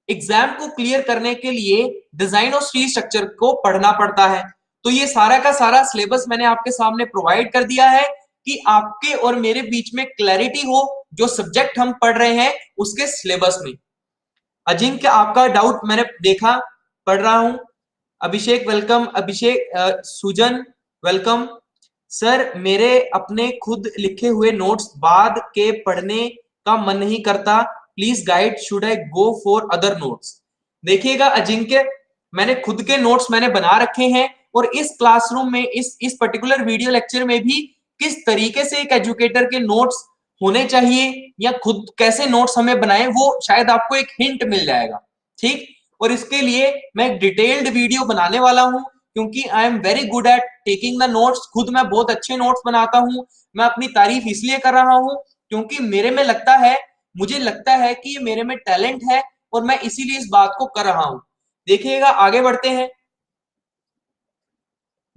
एग्जाम को क्लियर करने के लिए डिजाइन ऑफ ट्री स्ट्रक्चर को पढ़ना पड़ता है। तो ये सारा का सारा सिलेबस मैंने आपके सामने प्रोवाइड कर दिया है कि आपके और मेरे बीच में क्लैरिटी हो जो सब्जेक्ट हम पढ़ रहे हैं उसके सिलेबस में। अजिंक्य, आपका डाउट मैंने देखा, पढ़ रहा हूं। अभिषेक वेलकम, अभिषेक, सुजन वेलकम, सर मेरे अपने खुद लिखे हुए नोट्स बाद के पढ़ने का मन नहीं करता, please guide, should I go for other notes. देखिएगा अजिंक्य, मैंने खुद के नोट्स मैंने बना रखे हैं, और इस क्लासरूम में इस पर्टिकुलर वीडियो लेक्चर में भी किस तरीके से एक एजुकेटर के नोट्स होने चाहिए या खुद कैसे नोट्स हमें बनाए, वो शायद आपको एक हिंट मिल जाएगा। ठीक, और इसके लिए मैं एक डिटेल्ड वीडियो बनाने वाला हूं, क्योंकि I am very good at taking the notes. खुद मैं बहुत अच्छे नोट्स बनाता हूं। मैं अपनी तारीफ इसलिए कर रहा हूं क्योंकि मुझे लगता है कि ये मेरे में टैलेंट है, और मैं इसीलिए इस बात को कर रहा हूं। देखिएगा आगे बढ़ते हैं।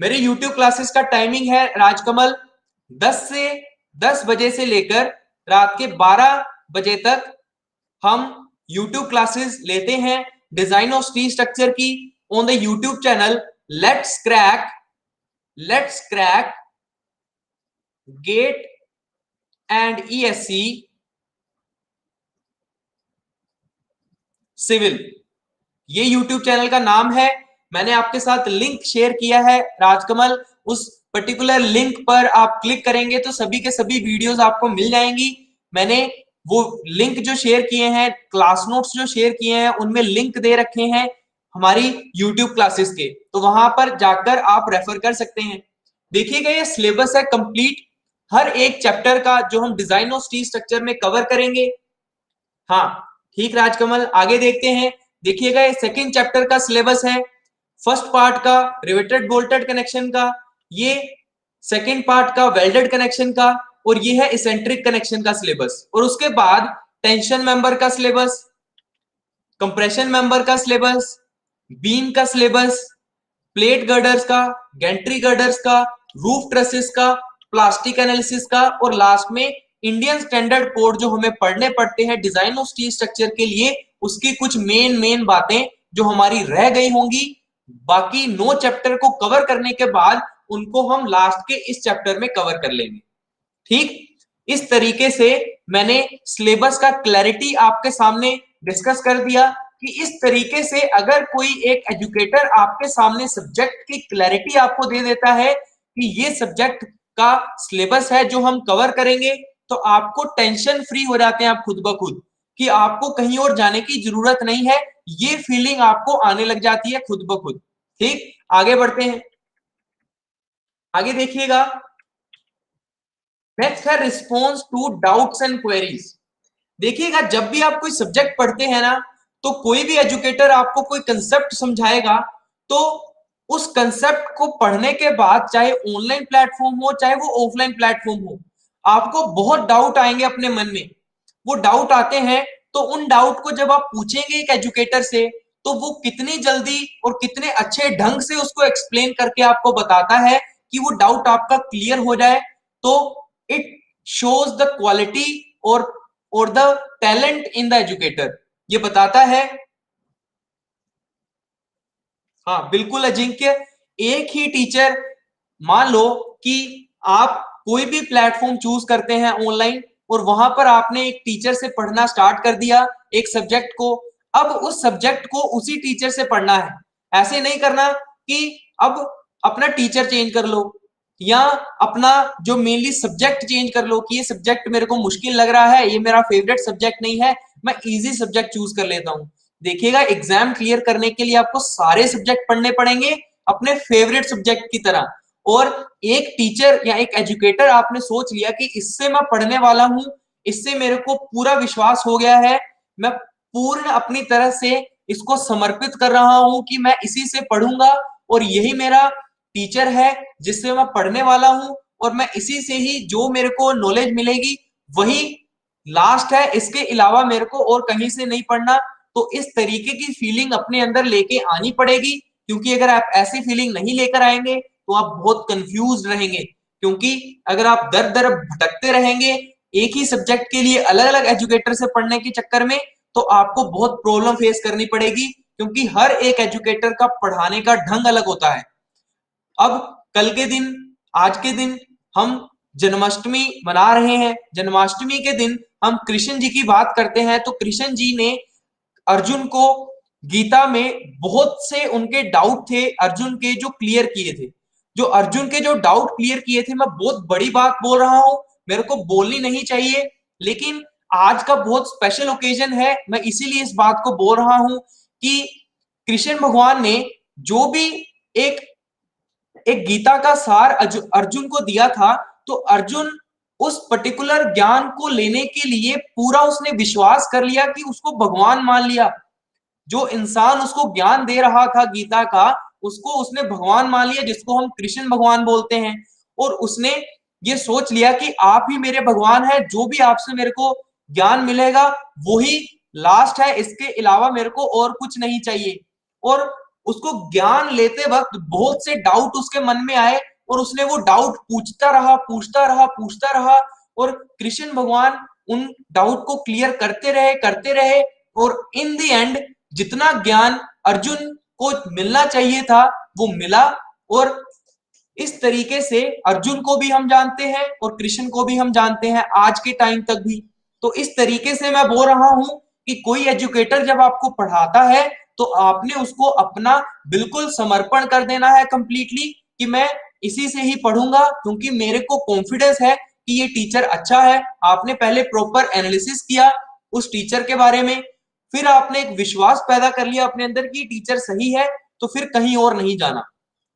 मेरे YouTube क्लासेस का टाइमिंग है राजकमल 10 बजे से लेकर रात के 12 बजे तक हम YouTube क्लासेस लेते हैं डिजाइन ऑफ ट्री स्ट्रक्चर की on the YouTube channel let's crack GATE and ESE civil. ये YouTube चैनल का नाम है। मैंने आपके साथ लिंक शेयर किया है राजकमल, उस पर्टिकुलर लिंक पर आप क्लिक करेंगे तो सभी के सभी वीडियोस आपको मिल जाएंगी। मैंने वो लिंक जो शेयर किए हैं, क्लास नोट्स जो शेयर किए हैं, उनमें लिंक दे रखे हैं हमारी YouTube क्लासेस के, तो वहां पर जाकर आप रेफर कर सकते हैं। देखिएगा ये सिलेबस है कंप्लीट, हर एक चैप्टर का जो हम डिजाइन ऑफ स्टील स्ट्रक्चर में कवर करेंगे। हाँ ठीक राजकमल, आगे देखते हैं। देखिएगा ये सेकंड चैप्टर का सिलेबस है, फर्स्ट पार्ट का रिवेटेड बोल्टेड कनेक्शन का, ये सेकंड पार्ट का वेल्डेड कनेक्शन का, और ये है इसेंट्रिक कनेक्शन का सिलेबस। और उसके बाद टेंशन मेंबर का सिलेबस, कंप्रेशन मेंबर का सिलेबस, बीम का सिलेबस, प्लेट गर्डर्स का, गैंट्री गर्डर्स का, रूफ ट्रसेस का, प्लास्टिक एनालिसिस का, और लास्ट में इंडियन स्टैंडर्ड कोड जो हमें पढ़ने पड़ते हैं डिजाइन ऑफ स्टील स्ट्रक्चर के लिए, उसकी कुछ मेन बातें जो हमारी रह गई होंगी। बाकी 9 चैप्टर को कवर करने के बाद उनको हम लास्ट के इस चैप्टर में कवर कर लेंगे। ठीक, इस तरीके से मैंने सिलेबस का क्लैरिटी आपके सामने डिस्कस कर दिया कि इस तरीके से अगर कोई एक एजुकेटर आपके सामने सब्जेक्ट की क्लैरिटी आपको दे देता है कि ये सब्जेक्ट का सिलेबस है जो हम कवर करेंगे, तो आपको टेंशन फ्री हो जाते हैं आप खुद ब खुद, कि आपको कहीं और जाने की जरूरत नहीं है। ये फीलिंग आपको आने लग जाती है खुद ब खुद। ठीक, आगे बढ़ते हैं। आगे देखिएगा, नेक्स्ट है response to doubts and queries. देखिएगा जब भी आप कोई सब्जेक्ट पढ़ते हैं ना, तो कोई भी एजुकेटर आपको कोई कंसेप्ट समझाएगा, तो उस कंसेप्ट को पढ़ने के बाद चाहे ऑनलाइन प्लेटफॉर्म हो चाहे वो ऑफलाइन प्लेटफॉर्म हो, आपको बहुत डाउट आएंगे अपने मन में। वो डाउट आते हैं तो उन डाउट को जब आप पूछेंगे एक एजुकेटर से, तो वो कितनी जल्दी और कितने अच्छे ढंग से उसको एक्सप्लेन करके आपको बताता है कि वो डाउट आपका क्लियर हो जाए। तो इट शोज द क्वालिटी और the talent in the educator, ये बताता है। हाँ बिल्कुल अजिंक्य, एक ही टीचर, मान लो कि आप कोई भी प्लेटफॉर्म चूज करते हैं ऑनलाइन, और वहां पर आपने एक टीचर से पढ़ना स्टार्ट कर दिया एक सब्जेक्ट को, अब उस सब्जेक्ट को उसी टीचर से पढ़ना है। ऐसे नहीं करना कि अब अपना टीचर चेंज कर लो या अपना जो मेनली सब्जेक्ट चेंज कर लो कि ये सब्जेक्ट मेरे को मुश्किल लग रहा है, ये मेरा फेवरेट सब्जेक्ट नहीं है, मैं इजी सब्जेक्ट चूज कर लेता हूं। देखिएगा एग्जाम क्लियर करने के लिए आपको सारे सब्जेक्ट पढ़ने पड़ेंगे अपने फेवरेट सब्जेक्ट की तरह। और एक टीचर या एक एजुकेटर आपने सोच लिया कि इससे मैं पढ़ने वाला हूं, इससे मेरे को पूरा विश्वास हो गया है, मैं पूर्ण अपनी तरह से इसको समर्पित कर रहा हूं कि मैं इसी से पढ़ूंगा और यही मेरा टीचर है जिससे मैं पढ़ने वाला हूं, और मैं इसी से ही जो मेरे को नॉलेज मिलेगी वही लास्ट है, इसके अलावा मेरे को और कहीं से नहीं पढ़ना। तो इस तरीके की फीलिंग अपने अंदर लेके आनी पड़ेगी, क्योंकि अगर आप ऐसी फीलिंग नहीं लेकर आएंगे तो आप बहुत कंफ्यूज रहेंगे। क्योंकि अगर आप दर दर भटकते रहेंगे एक ही सब्जेक्ट के लिए अलग अलग एजुकेटर से पढ़ने के चक्कर में, तो आपको बहुत प्रॉब्लम फेस करनी पड़ेगी, क्योंकि हर एक एजुकेटर का पढ़ाने का ढंग अलग होता है। अब कल के दिन, आज के दिन हम जन्माष्टमी मना रहे हैं। जन्माष्टमी के दिन हम कृष्ण जी की बात करते हैं, तो कृष्ण जी ने अर्जुन को गीता में बहुत से उनके डाउट थे अर्जुन के जो क्लियर किए थे। जो अर्जुन के जो डाउट क्लियर किए थे, मैं बहुत बड़ी बात बोल रहा हूं, मेरे को बोलनी नहीं चाहिए, लेकिन आज का बहुत स्पेशल ओकेजन है, मैं इसीलिए इस बात को बोल रहा हूं कि कृष्ण भगवान ने जो भी एक एक गीता का सार अर्जुन को दिया था, तो अर्जुन उस पर्टिकुलर ज्ञान को लेने के लिए पूरा उसने विश्वास कर लिया कि उसको भगवान मान लिया। जो इंसान उसको ज्ञान दे रहा था गीता का, उसको उसने भगवान मान लिया, जिसको हम कृष्ण भगवान बोलते हैं। और उसने ये सोच लिया कि आप ही मेरे भगवान हैं, जो भी आपसे मेरे को ज्ञान मिलेगा वही लास्ट है, इसके अलावा मेरे को और कुछ नहीं चाहिए। और उसको ज्ञान लेते वक्त बहुत से डाउट उसके मन में आए, और उसने वो डाउट पूछता रहा, और कृष्ण भगवान उन डाउट को क्लियर करते रहे, और इन द एंड जितना ज्ञान अर्जुन को मिलना चाहिए था वो मिला। और इस तरीके से अर्जुन को भी हम जानते हैं और कृष्ण को भी हम जानते हैं आज के टाइम तक भी। तो इस तरीके से मैं बोल रहा हूं कि कोई एजुकेटर जब आपको पढ़ाता है तो आपने उसको अपना बिल्कुल समर्पण कर देना है कंप्लीटली, कि मैं इसी से ही पढ़ूंगा क्योंकि मेरे को कॉन्फिडेंस है कि ये टीचर अच्छा है। आपने पहले प्रॉपर एनालिसिस किया उस टीचर के बारे में, फिर आपने एक विश्वास पैदा कर लिया अपने अंदर कि टीचर सही है, तो फिर कहीं और नहीं जाना।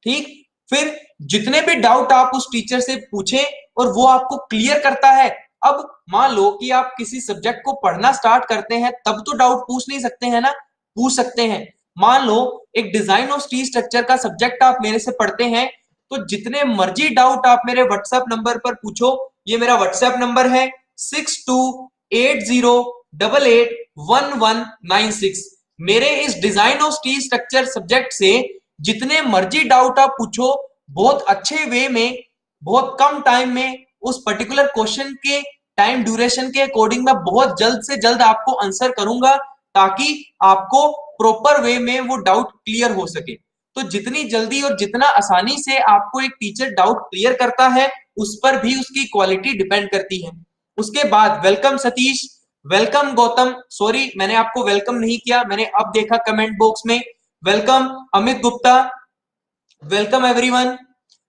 ठीक, फिर जितने भी डाउट आप उस टीचर से पूछें और वो आपको क्लियर करता है। अब मान लो कि आप किसी सब्जेक्ट को पढ़ना स्टार्ट करते हैं, तब तो डाउट पूछ नहीं सकते हैं ना, पूछ सकते हैं। मान लो एक डिजाइन ऑफ ट्री स्ट्रक्चर का सब्जेक्ट आप मेरे से पढ़ते हैं, तो जितने मर्जी डाउट आप मेरे व्हाट्सएप नंबर पर पूछो, ये मेरा व्हाट्सएप नंबर है 6280881196। मेरे इस design of tree structure subject से जितने मर्जी डाउट आप पूछो, बहुत अच्छे वे में, बहुत कम टाइम में, उस पर्टिकुलर क्वेश्चन के टाइम ड्यूरेशन के अकॉर्डिंग मैं बहुत जल्द से जल्द आपको आंसर करूंगा, ताकि आपको प्रॉपर वे में वो डाउट क्लियर हो सके। तो जितनी जल्दी और जितना आसानी से आपको एक टीचर डाउट क्लियर करता है, उस पर भी उसकी क्वालिटी डिपेंड करती है। उसके बाद welcome Satish, welcome Gautam, sorry मैंने आपको वेलकम नहीं किया, मैंने अब देखा कमेंट बॉक्स में। Welcome Amit Gupta, welcome everyone.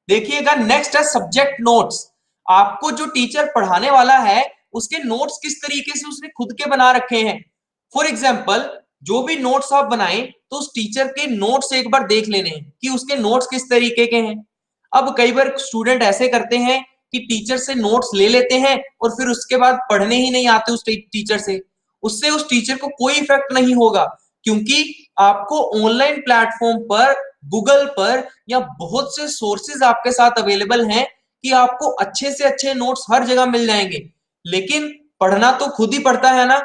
देखिएगा नेक्स्ट है सब्जेक्ट नोट्स। आपको जो टीचर पढ़ाने वाला है उसके नोट्स किस तरीके से उसने खुद के बना रखे हैं। फॉर एग्जाम्पल जो भी नोट्स आप बनाएं तो उस टीचर के नोट्स एक बार देख लेने हैं कि उसके नोट्स किस तरीके के हैं। अब कई बार स्टूडेंट ऐसे करते हैं कि टीचर से नोट्स ले लेते हैं और फिर उसके बाद पढ़ने ही नहीं आते उस टीचर से। उससे उस टीचर को कोई इफेक्ट नहीं होगा, क्योंकि आपको ऑनलाइन प्लेटफॉर्म पर, गूगल पर या बहुत से सोर्सेज आपके साथ अवेलेबल हैं कि आपको अच्छे से अच्छे नोट्स हर जगह मिल जाएंगे। लेकिन पढ़ना तो खुद ही पड़ता है ना,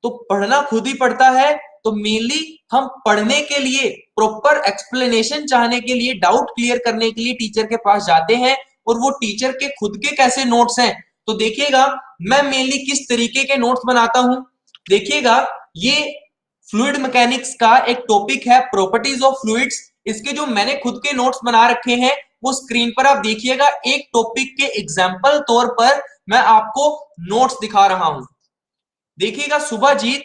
तो पढ़ना खुद ही पड़ता है। तो मेनली हम पढ़ने के लिए, प्रॉपर एक्सप्लेनेशन चाहने के लिए, डाउट क्लियर करने के लिए टीचर के पास जाते हैं। और वो टीचर के खुद के कैसे नोट्स हैं, तो देखिएगा मैं मेनली किस तरीके के नोट्स बनाता हूं। देखिएगा ये फ्लूइड मैकेनिक्स का एक टॉपिक है, प्रॉपर्टीज ऑफ फ्लूइड्स। इसके जो मैंने खुद के नोट्स बना रखे हैं वो स्क्रीन पर आप देखिएगा। एक टॉपिक के एग्जाम्पल तौर पर मैं आपको नोट्स दिखा रहा हूं। देखिएगा सुभाजीत,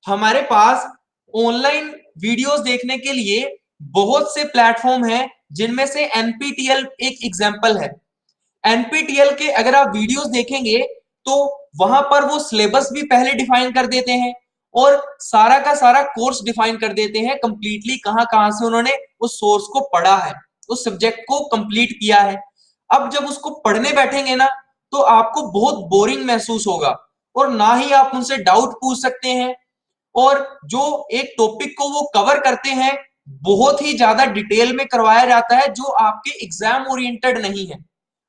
हमारे पास ऑनलाइन वीडियोस देखने के लिए बहुत से प्लेटफॉर्म हैं, जिनमें से एनपीटीएल एक एग्जाम्पल है। एनपीटीएल के अगर आप वीडियोस देखेंगे तो वहां पर वो सिलेबस भी पहले डिफाइन कर देते हैं और सारा का सारा कोर्स डिफाइन कर देते हैं कंप्लीटली, कहां कहां से उन्होंने उस सोर्स को पढ़ा है, उस सब्जेक्ट को कंप्लीट किया है। अब जब उसको पढ़ने बैठेंगे ना तो आपको बहुत बोरिंग महसूस होगा और ना ही आप उनसे डाउट पूछ सकते हैं। और जो एक टॉपिक को वो कवर करते हैं बहुत ही ज्यादा डिटेल में करवाया जाता है, जो आपके एग्जाम ओरिएंटेड नहीं है।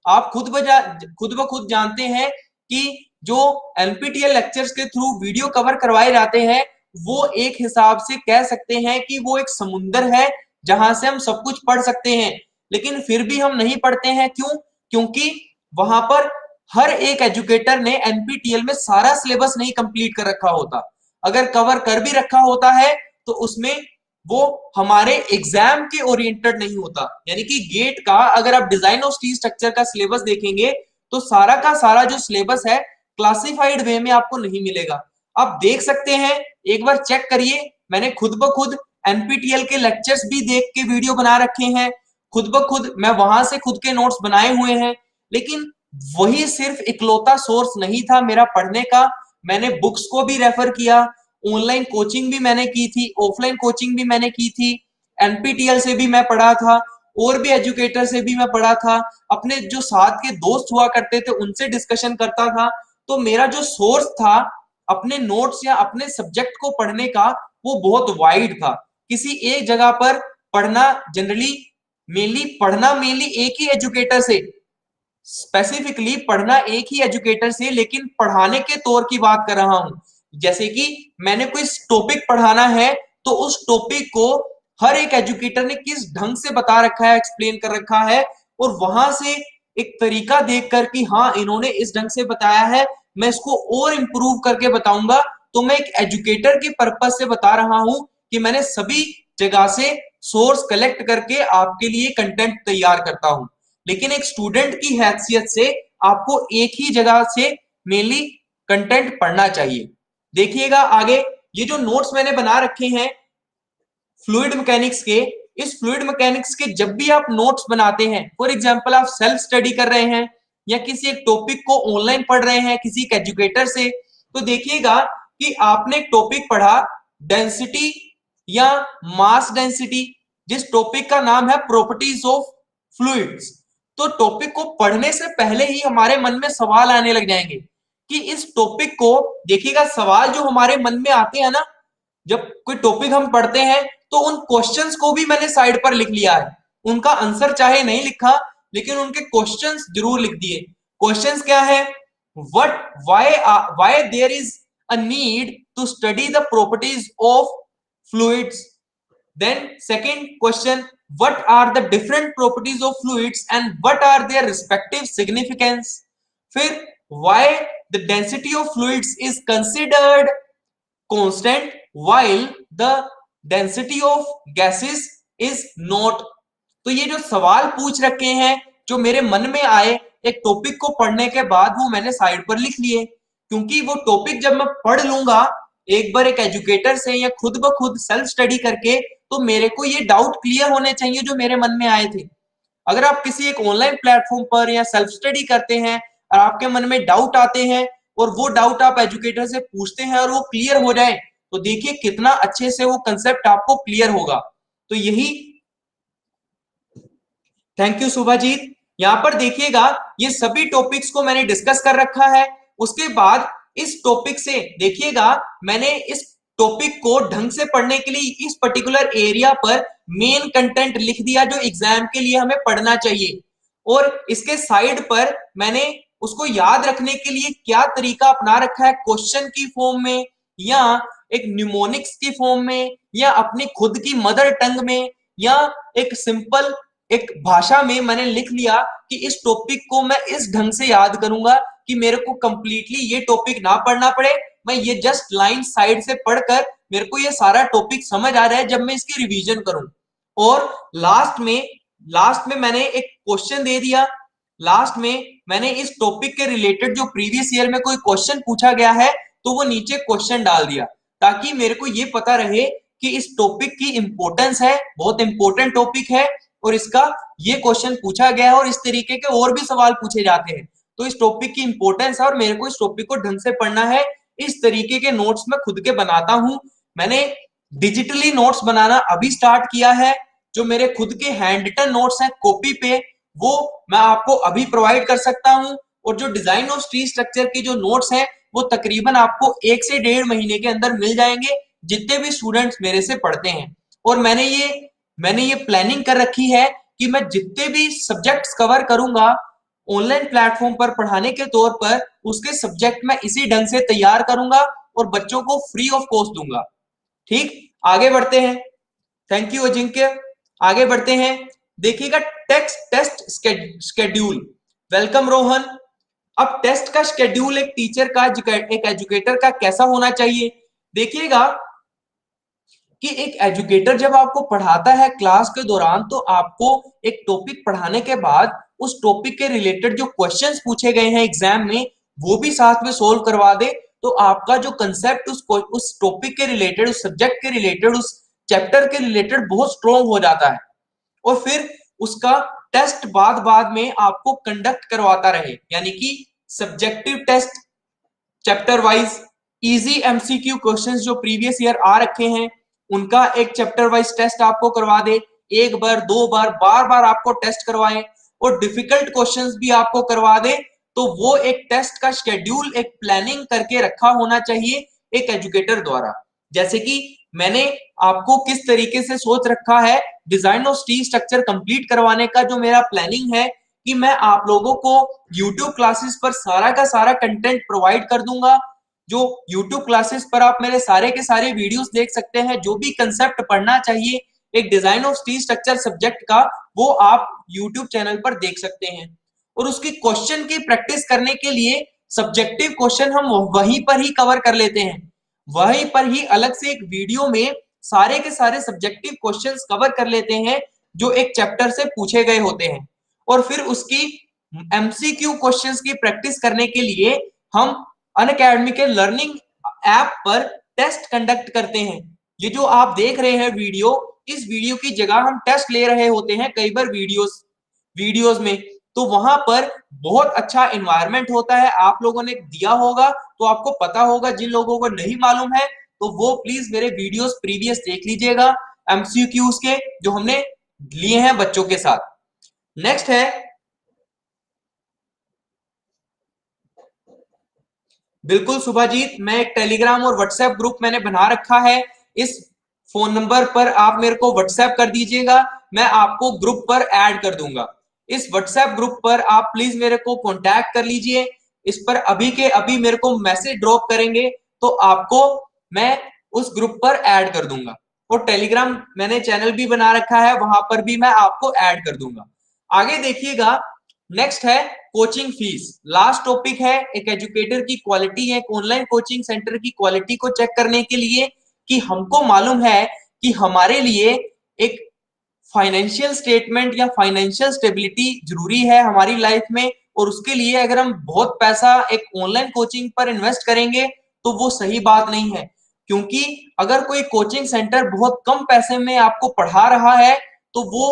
आप खुद ब खुद जानते हैं कि जो एनपीटीएल लेक्चर्स के थ्रू वीडियो कवर करवाए जाते हैं वो एक हिसाब से कह सकते हैं कि वो एक समुंदर है जहां से हम सब कुछ पढ़ सकते हैं, लेकिन फिर भी हम नहीं पढ़ते हैं। क्यों? क्योंकि वहां पर हर एक एजुकेटर ने एनपीटीएल में सारा सिलेबस नहीं कंप्लीट कर रखा होता। अगर कवर कर भी रखा होता है तो उसमें वो हमारे एग्जाम के ओरिएंटेड नहीं होता। यानी कि गेट का अगर आप डिजाइन ऑफ ट्री स्ट्रक्चर का सिलेबस देखेंगे तो सारा का सारा जो सिलेबस है क्लासिफाइड वे में आपको नहीं मिलेगा। आप देख सकते हैं, एक बार चेक करिए, मैंने खुद ब खुद एनपीटीएल के लेक्चर्स भी देख के वीडियो बना रखे हैं खुद ब खुद मैं वहां से खुद के नोट्स बनाए हुए हैं, लेकिन वही सिर्फ इकलौता सोर्स नहीं था मेरा पढ़ने का। मैंने बुक्स को भी रेफर किया, ऑनलाइन कोचिंग भी मैंने की थी, ऑफलाइन कोचिंग भी मैंने की थी, एनपीटीएल से भी मैं पढ़ा था, और भी एजुकेटर से भी मैं पढ़ा था, अपने जो साथ के दोस्त हुआ करते थे उनसे डिस्कशन करता था। तो मेरा जो सोर्स था अपने नोट्स या अपने सब्जेक्ट को पढ़ने का वो बहुत वाइड था। किसी एक जगह पर पढ़ना जनरली मेनली एक ही एजुकेटर से, स्पेसिफिकली पढ़ना एक ही एजुकेटर से, लेकिन पढ़ाने के तौर की बात कर रहा हूं। जैसे कि मैंने कोई टॉपिक पढ़ाना है तो उस टॉपिक को हर एक एजुकेटर ने किस ढंग से बता रखा है, एक्सप्लेन कर रखा है, और वहां से एक तरीका देखकर कि हाँ इन्होंने इस ढंग से बताया है, मैं इसको और इंप्रूव करके बताऊंगा। तो मैं एक एजुकेटर के पर्पज से बता रहा हूं कि मैंने सभी जगह से सोर्स कलेक्ट करके आपके लिए कंटेंट तैयार करता हूं। लेकिन एक स्टूडेंट की हैसियत से आपको एक ही जगह से मेनली कंटेंट पढ़ना चाहिए। देखिएगा आगे, ये जो नोट्स मैंने बना रखे हैं फ्लूइड मैकेनिक्स के, इस फ्लूइड मैकेनिक्स के जब भी आप नोट्स बनाते हैं, फॉर एग्जांपल आप सेल्फ स्टडी कर रहे हैं या किसी एक टॉपिक को ऑनलाइन पढ़ रहे हैं किसी एक एजुकेटर से, तो देखिएगा कि आपने एक टॉपिक पढ़ा डेंसिटी या मास डेंसिटी, जिस टॉपिक का नाम है प्रॉपर्टीज ऑफ फ्लूइड्स। तो टॉपिक को पढ़ने से पहले ही हमारे मन में सवाल आने लग जाएंगे कि इस टॉपिक को, देखिएगा सवाल जो हमारे मन में आते हैं ना जब कोई टॉपिक हम पढ़ते हैं, तो उन क्वेश्चंस को भी मैंने साइड पर लिख लिया है। उनका आंसर चाहे नहीं लिखा, लेकिन उनके क्वेश्चंस जरूर लिख दिए। क्वेश्चंस क्या है? Why there is a need to study the properties of fluids. Then second question, what are the different properties of fluids and what are their respective significance? फिर why the density of fluids is considered constant while the density of gases is not। तो ये जो सवाल पूछ रखे हैं जो मेरे मन में आए एक टॉपिक को पढ़ने के बाद, वो मैंने साइड पर लिख लिए, क्योंकि वो टॉपिक जब मैं पढ़ लूंगा एक बार एक एजुकेटर से या खुद ब खुद सेल्फ स्टडी करके, तो मेरे को ये डाउट क्लियर होने चाहिए जो मेरे मन में आए थे। अगर आप किसी एक ऑनलाइन प्लेटफॉर्म पर या सेल्फ स्टडी करते हैं और आपके मन में डाउट आते हैं और वो डाउट आप एजुकेटर से पूछते हैं और वो क्लियर हो जाए, तो देखिए कितना अच्छे से वो कंसेप्ट आपको क्लियर होगा। तो यही, थैंक यू सुभाजीत। यहाँ पर देखिएगा ये सभी टॉपिक्स को मैंने डिस्कस कर रखा है। उसके बाद इस टॉपिक से देखिएगा मैंने इस टॉपिक को ढंग से पढ़ने के लिए इस पर्टिकुलर एरिया पर मेन कंटेंट लिख दिया जो एग्जाम के लिए हमें पढ़ना चाहिए, और इसके साइड पर मैंने उसको याद रखने के लिए क्या तरीका अपना रखा है, क्वेश्चन की फॉर्म में या एक न्यूमोनिक्स की फॉर्म में या अपनी खुद की मदर टंग में या एक सिंपल एक भाषा में मैंने लिख लिया कि इस टॉपिक को मैं इस ढंग से याद करूंगा कि मेरे को कंप्लीटली ये टॉपिक ना पढ़ना पड़े, मैं ये जस्ट लाइन साइड से पढ़कर मेरे को ये सारा टॉपिक समझ आ रहा है जब मैं इसकी रिवीजन करूं। और लास्ट में मैंने एक क्वेश्चन दे दिया, लास्ट में मैंने इस टॉपिक के रिलेटेड जो प्रीवियस ईयर में कोई क्वेश्चन पूछा गया है तो वो नीचे क्वेश्चन डाल दिया, ताकि मेरे को ये पता रहे कि इस टॉपिक की इंपॉर्टेंस है, बहुत इंपॉर्टेंट टॉपिक है और इसका ये क्वेश्चन पूछा गया है और इस तरीके के और भी सवाल पूछे जाते हैं। तो इस टॉपिक की इंपॉर्टेंस है और मेरे को इस टॉपिक को ढंग से पढ़ना है। इस तरीके के नोट्स मैं खुद के बनाता हूं। मैंने डिजिटली नोट्स बनाना अभी स्टार्ट किया है। जो मेरे खुद के हैंड रिटन नोट्स हैं कॉपी पे, वो मैं आपको अभी प्रोवाइड कर सकता हूं। और जो डिजाइन ऑफ ट्री स्ट्रक्चर के जो नोट्स हैं वो तकरीबन आपको 1 से 1.5 महीने के अंदर मिल जाएंगे, जितने भी स्टूडेंट्स मेरे से पढ़ते हैं। और मैंने ये प्लानिंग कर रखी है कि मैं जितने भी सब्जेक्ट्स कवर करूंगा ऑनलाइन प्लेटफॉर्म पर पढ़ाने के तौर पर, उसके सब्जेक्ट मैं इसी ढंग से तैयार करूंगा और बच्चों को फ्री ऑफ कॉस्ट दूंगा। ठीक, आगे बढ़ते हैं। Thank you Ajinkya. आगे बढ़ते हैं, देखिएगा टेस्ट स्केड्यूल। वेलकम रोहन। अब टेस्ट का शेड्यूल एक टीचर का, एक एजुकेटर का कैसा होना चाहिए? देखिएगा कि एक एजुकेटर जब आपको पढ़ाता है क्लास के दौरान, तो आपको एक टॉपिक पढ़ाने के बाद उस टॉपिक के रिलेटेड जो क्वेश्चंस पूछे गए हैं एग्जाम में वो भी साथ में सोल्व करवा दे, तो आपका जो कंसेप्ट उस टॉपिक के रिलेटेड, उस सब्जेक्ट के रिलेटेड, उस चैप्टर के रिलेटेड बहुत स्ट्रॉन्ग हो जाता है। और फिर उसका टेस्ट बाद में आपको कंडक्ट करवाता रहे, यानी कि subjective test chapter wise, easy MCQ questions जो प्रीवियस ईयर आ रखे हैं उनका एक चैप्टर वाइज टेस्ट आपको करवा दे, एक बार दो बार बार बार आपको टेस्ट करवाए, और डिफिकल्ट क्वेश्चंस भी आपको करवा दे। तो वो एक टेस्ट का शेड्यूल, एक प्लानिंग करके रखा होना चाहिए एक एजुकेटर द्वारा। जैसे कि मैंने आपको किस तरीके से सोच रखा है design of T structure complete करवाने का, जो मेरा प्लानिंग है कि मैं आप लोगों को YouTube क्लासेस पर सारा का सारा कंटेंट प्रोवाइड कर दूंगा। जो YouTube क्लासेस पर आप मेरे सारे के सारे वीडियोस देख सकते हैं, जो भी कंसेप्ट पढ़ना चाहिए एक design of T structure subject का, वो आप YouTube चैनल पर देख सकते हैं। और उसकी क्वेश्चन की प्रैक्टिस करने के लिए सब्जेक्टिव क्वेश्चन हम वहीं पर ही कवर कर लेते हैं, वहीं पर ही अलग से एक वीडियो में सारे के सारे सब्जेक्टिव क्वेश्चंस कवर कर लेते हैं जो एक चैप्टर से पूछे गए होते हैं। और फिर उसकी एमसीक्यू क्वेश्चंस की प्रैक्टिस करने के लिए हम अनअकैडमी के लर्निंग ऐप पर टेस्ट कंडक्ट करते हैं। ये जो आप देख रहे हैं वीडियो, इस वीडियो की जगह हम टेस्ट ले रहे होते हैं कई बार वीडियोस में। तो वहां पर बहुत अच्छा एनवायरनमेंट होता है, आप लोगों ने दिया होगा तो आपको पता होगा। जिन लोगों को नहीं मालूम है तो वो प्लीज मेरे वीडियोस प्रीवियस देख लीजिएगा एमसीक्यूज के, जो हमने लिए हैं बच्चों के साथ। नेक्स्ट है बिल्कुल सुभाजीत, मैं एक टेलीग्राम और व्हाट्सएप ग्रुप मैंने बना रखा है। इस फोन नंबर पर आप मेरे को व्हाट्सएप कर दीजिएगा, मैं आपको ग्रुप पर ऐड कर दूंगा। इस व्हाट्सएप ग्रुप पर आप प्लीज मेरे को कांटेक्ट कर लीजिए। इस पर अभी के अभी मेरे को मैसेज ड्रॉप करेंगे तो आपको मैं उस ग्रुप पर ऐड कर दूंगा। और टेलीग्राम मैंने चैनल भी बना रखा है, वहां पर भी मैं आपको ऐड कर दूंगा। आगे देखिएगा, नेक्स्ट है कोचिंग फीस। लास्ट टॉपिक है एक एजुकेटर की क्वालिटी है, एक ऑनलाइन कोचिंग सेंटर की क्वालिटी को चेक करने के लिए कि हमको मालूम है कि हमारे लिए एक फाइनेंशियल स्टेटमेंट या फाइनेंशियल स्टेबिलिटी जरूरी है हमारी लाइफ में। और उसके लिए अगर हम बहुत पैसा एक ऑनलाइन कोचिंग पर इन्वेस्ट करेंगे तो वो सही बात नहीं है, क्योंकि अगर कोई कोचिंग सेंटर बहुत कम पैसे में आपको पढ़ा रहा है तो वो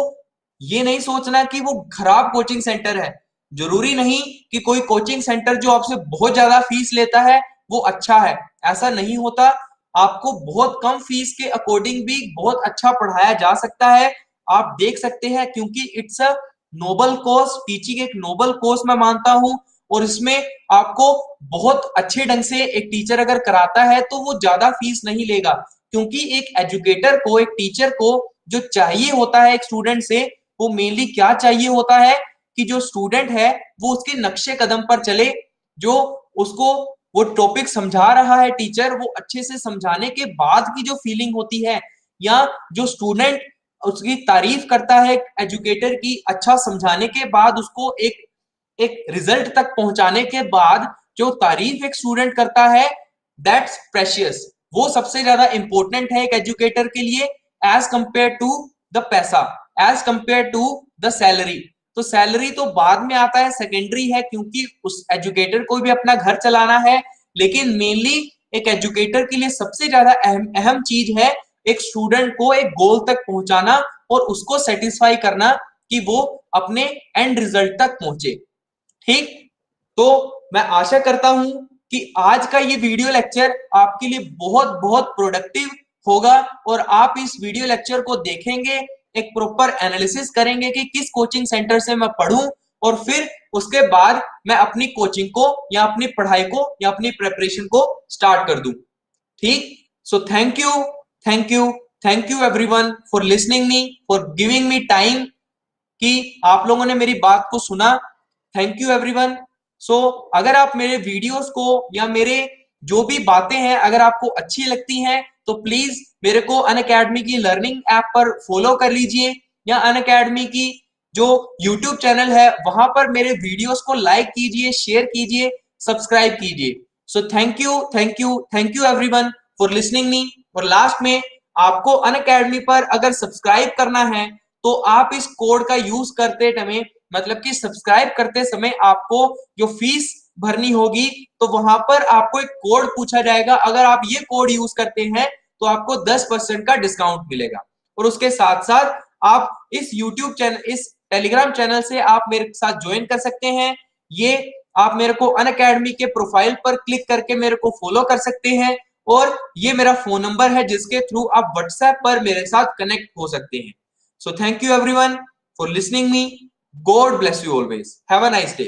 ये नहीं सोचना कि वो खराब कोचिंग सेंटर है। जरूरी नहीं कि कोई कोचिंग सेंटर जो आपसे बहुत ज्यादा फीस लेता है वो अच्छा है, ऐसा नहीं होता। आपको बहुत कम फीस के अकॉर्डिंग भी बहुत अच्छा पढ़ाया जा सकता है, आप देख सकते हैं, क्योंकि it's a Nobel course, teaching एक नोबल कोर्स मैं मानता हूं। और इसमें आपको बहुत अच्छे ढंग से एक टीचर अगर कराता है तो वो ज्यादा फीस नहीं लेगा, क्योंकि एक एजुकेटर को, एक टीचर को जो चाहिए होता है एक स्टूडेंट से, वो मेनली क्या चाहिए होता है कि जो स्टूडेंट है वो उसके नक्शे कदम पर चले, जो उसको वो टॉपिक समझा रहा है टीचर, वो अच्छे से समझाने के बाद की जो फीलिंग होती है, या जो स्टूडेंट उसकी तारीफ करता है एजुकेटर की अच्छा समझाने के बाद, उसको एक एक रिजल्ट तक पहुंचाने के बाद जो तारीफ एक स्टूडेंट करता है, दैट्स प्रेशियस। वो सबसे ज्यादा इंपॉर्टेंट है एक एजुकेटर के लिए, एज कंपेयर टू द पैसा, as compare to the salary. तो सैलरी तो बाद में आता है, सेकेंडरी है, क्योंकि उस एजुकेटर को भी अपना घर चलाना है। लेकिन मेनली एक एजुकेटर के लिए सबसे ज्यादा अहम चीज है एक स्टूडेंट को एक गोल तक पहुंचाना और उसको सेटिस्फाई करना कि वो अपने एंड रिजल्ट तक पहुंचे। ठीक, तो मैं आशा करता हूं कि आज का ये वीडियो लेक्चर आपके लिए बहुत बहुत प्रोडक्टिव होगा और आप इस वीडियो लेक्चर को देखेंगे, एक प्रॉपर एनालिसिस करेंगे कि किस कोचिंग सेंटर से मैं पढ़ूं, और फिर उसके बाद मैं अपनी कोचिंग को या अपनी पढ़ाई को या अपनी प्रिपरेशन को स्टार्ट कर दूं। ठीक, so thank you, thank you, thank you everyone for listening me, for giving me time कि आप लोगों ने मेरी बात को सुना। Thank you everyone. सो अगर आप मेरे वीडियोस को या मेरे जो भी बातें हैं अगर आपको अच्छी लगती हैं तो प्लीज मेरे को अनअकैडमी की लर्निंग ऐप पर फॉलो कर लीजिए, या अनअकैडमी की जो यूट्यूब चैनल है वहां पर मेरे वीडियोस को लाइक कीजिए, शेयर कीजिए, सब्सक्राइब कीजिए। So thank you, thank you, thank you everyone for listening me. और लास्ट में आपको अनअकैडमी पर अगर सब्सक्राइब करना है तो आप इस कोड का यूज करते समय, मतलब कि सब्सक्राइब करते समय आपको जो फीस भरनी होगी तो वहां पर आपको एक कोड पूछा जाएगा, अगर आप ये कोड यूज करते हैं तो आपको 10% का डिस्काउंट मिलेगा। और उसके साथ साथ आप इस YouTube चैनल, इस टेलीग्राम चैनल से आप मेरे साथ ज्वाइन कर सकते हैं। ये आप मेरे को अनअकैडमी के प्रोफाइल पर क्लिक करके मेरे को फॉलो कर सकते हैं और ये मेरा फोन नंबर है जिसके थ्रू आप व्हाट्सएप पर मेरे साथ कनेक्ट हो सकते हैं। So thank you everyone for listening me. God bless you always. Have a nice day.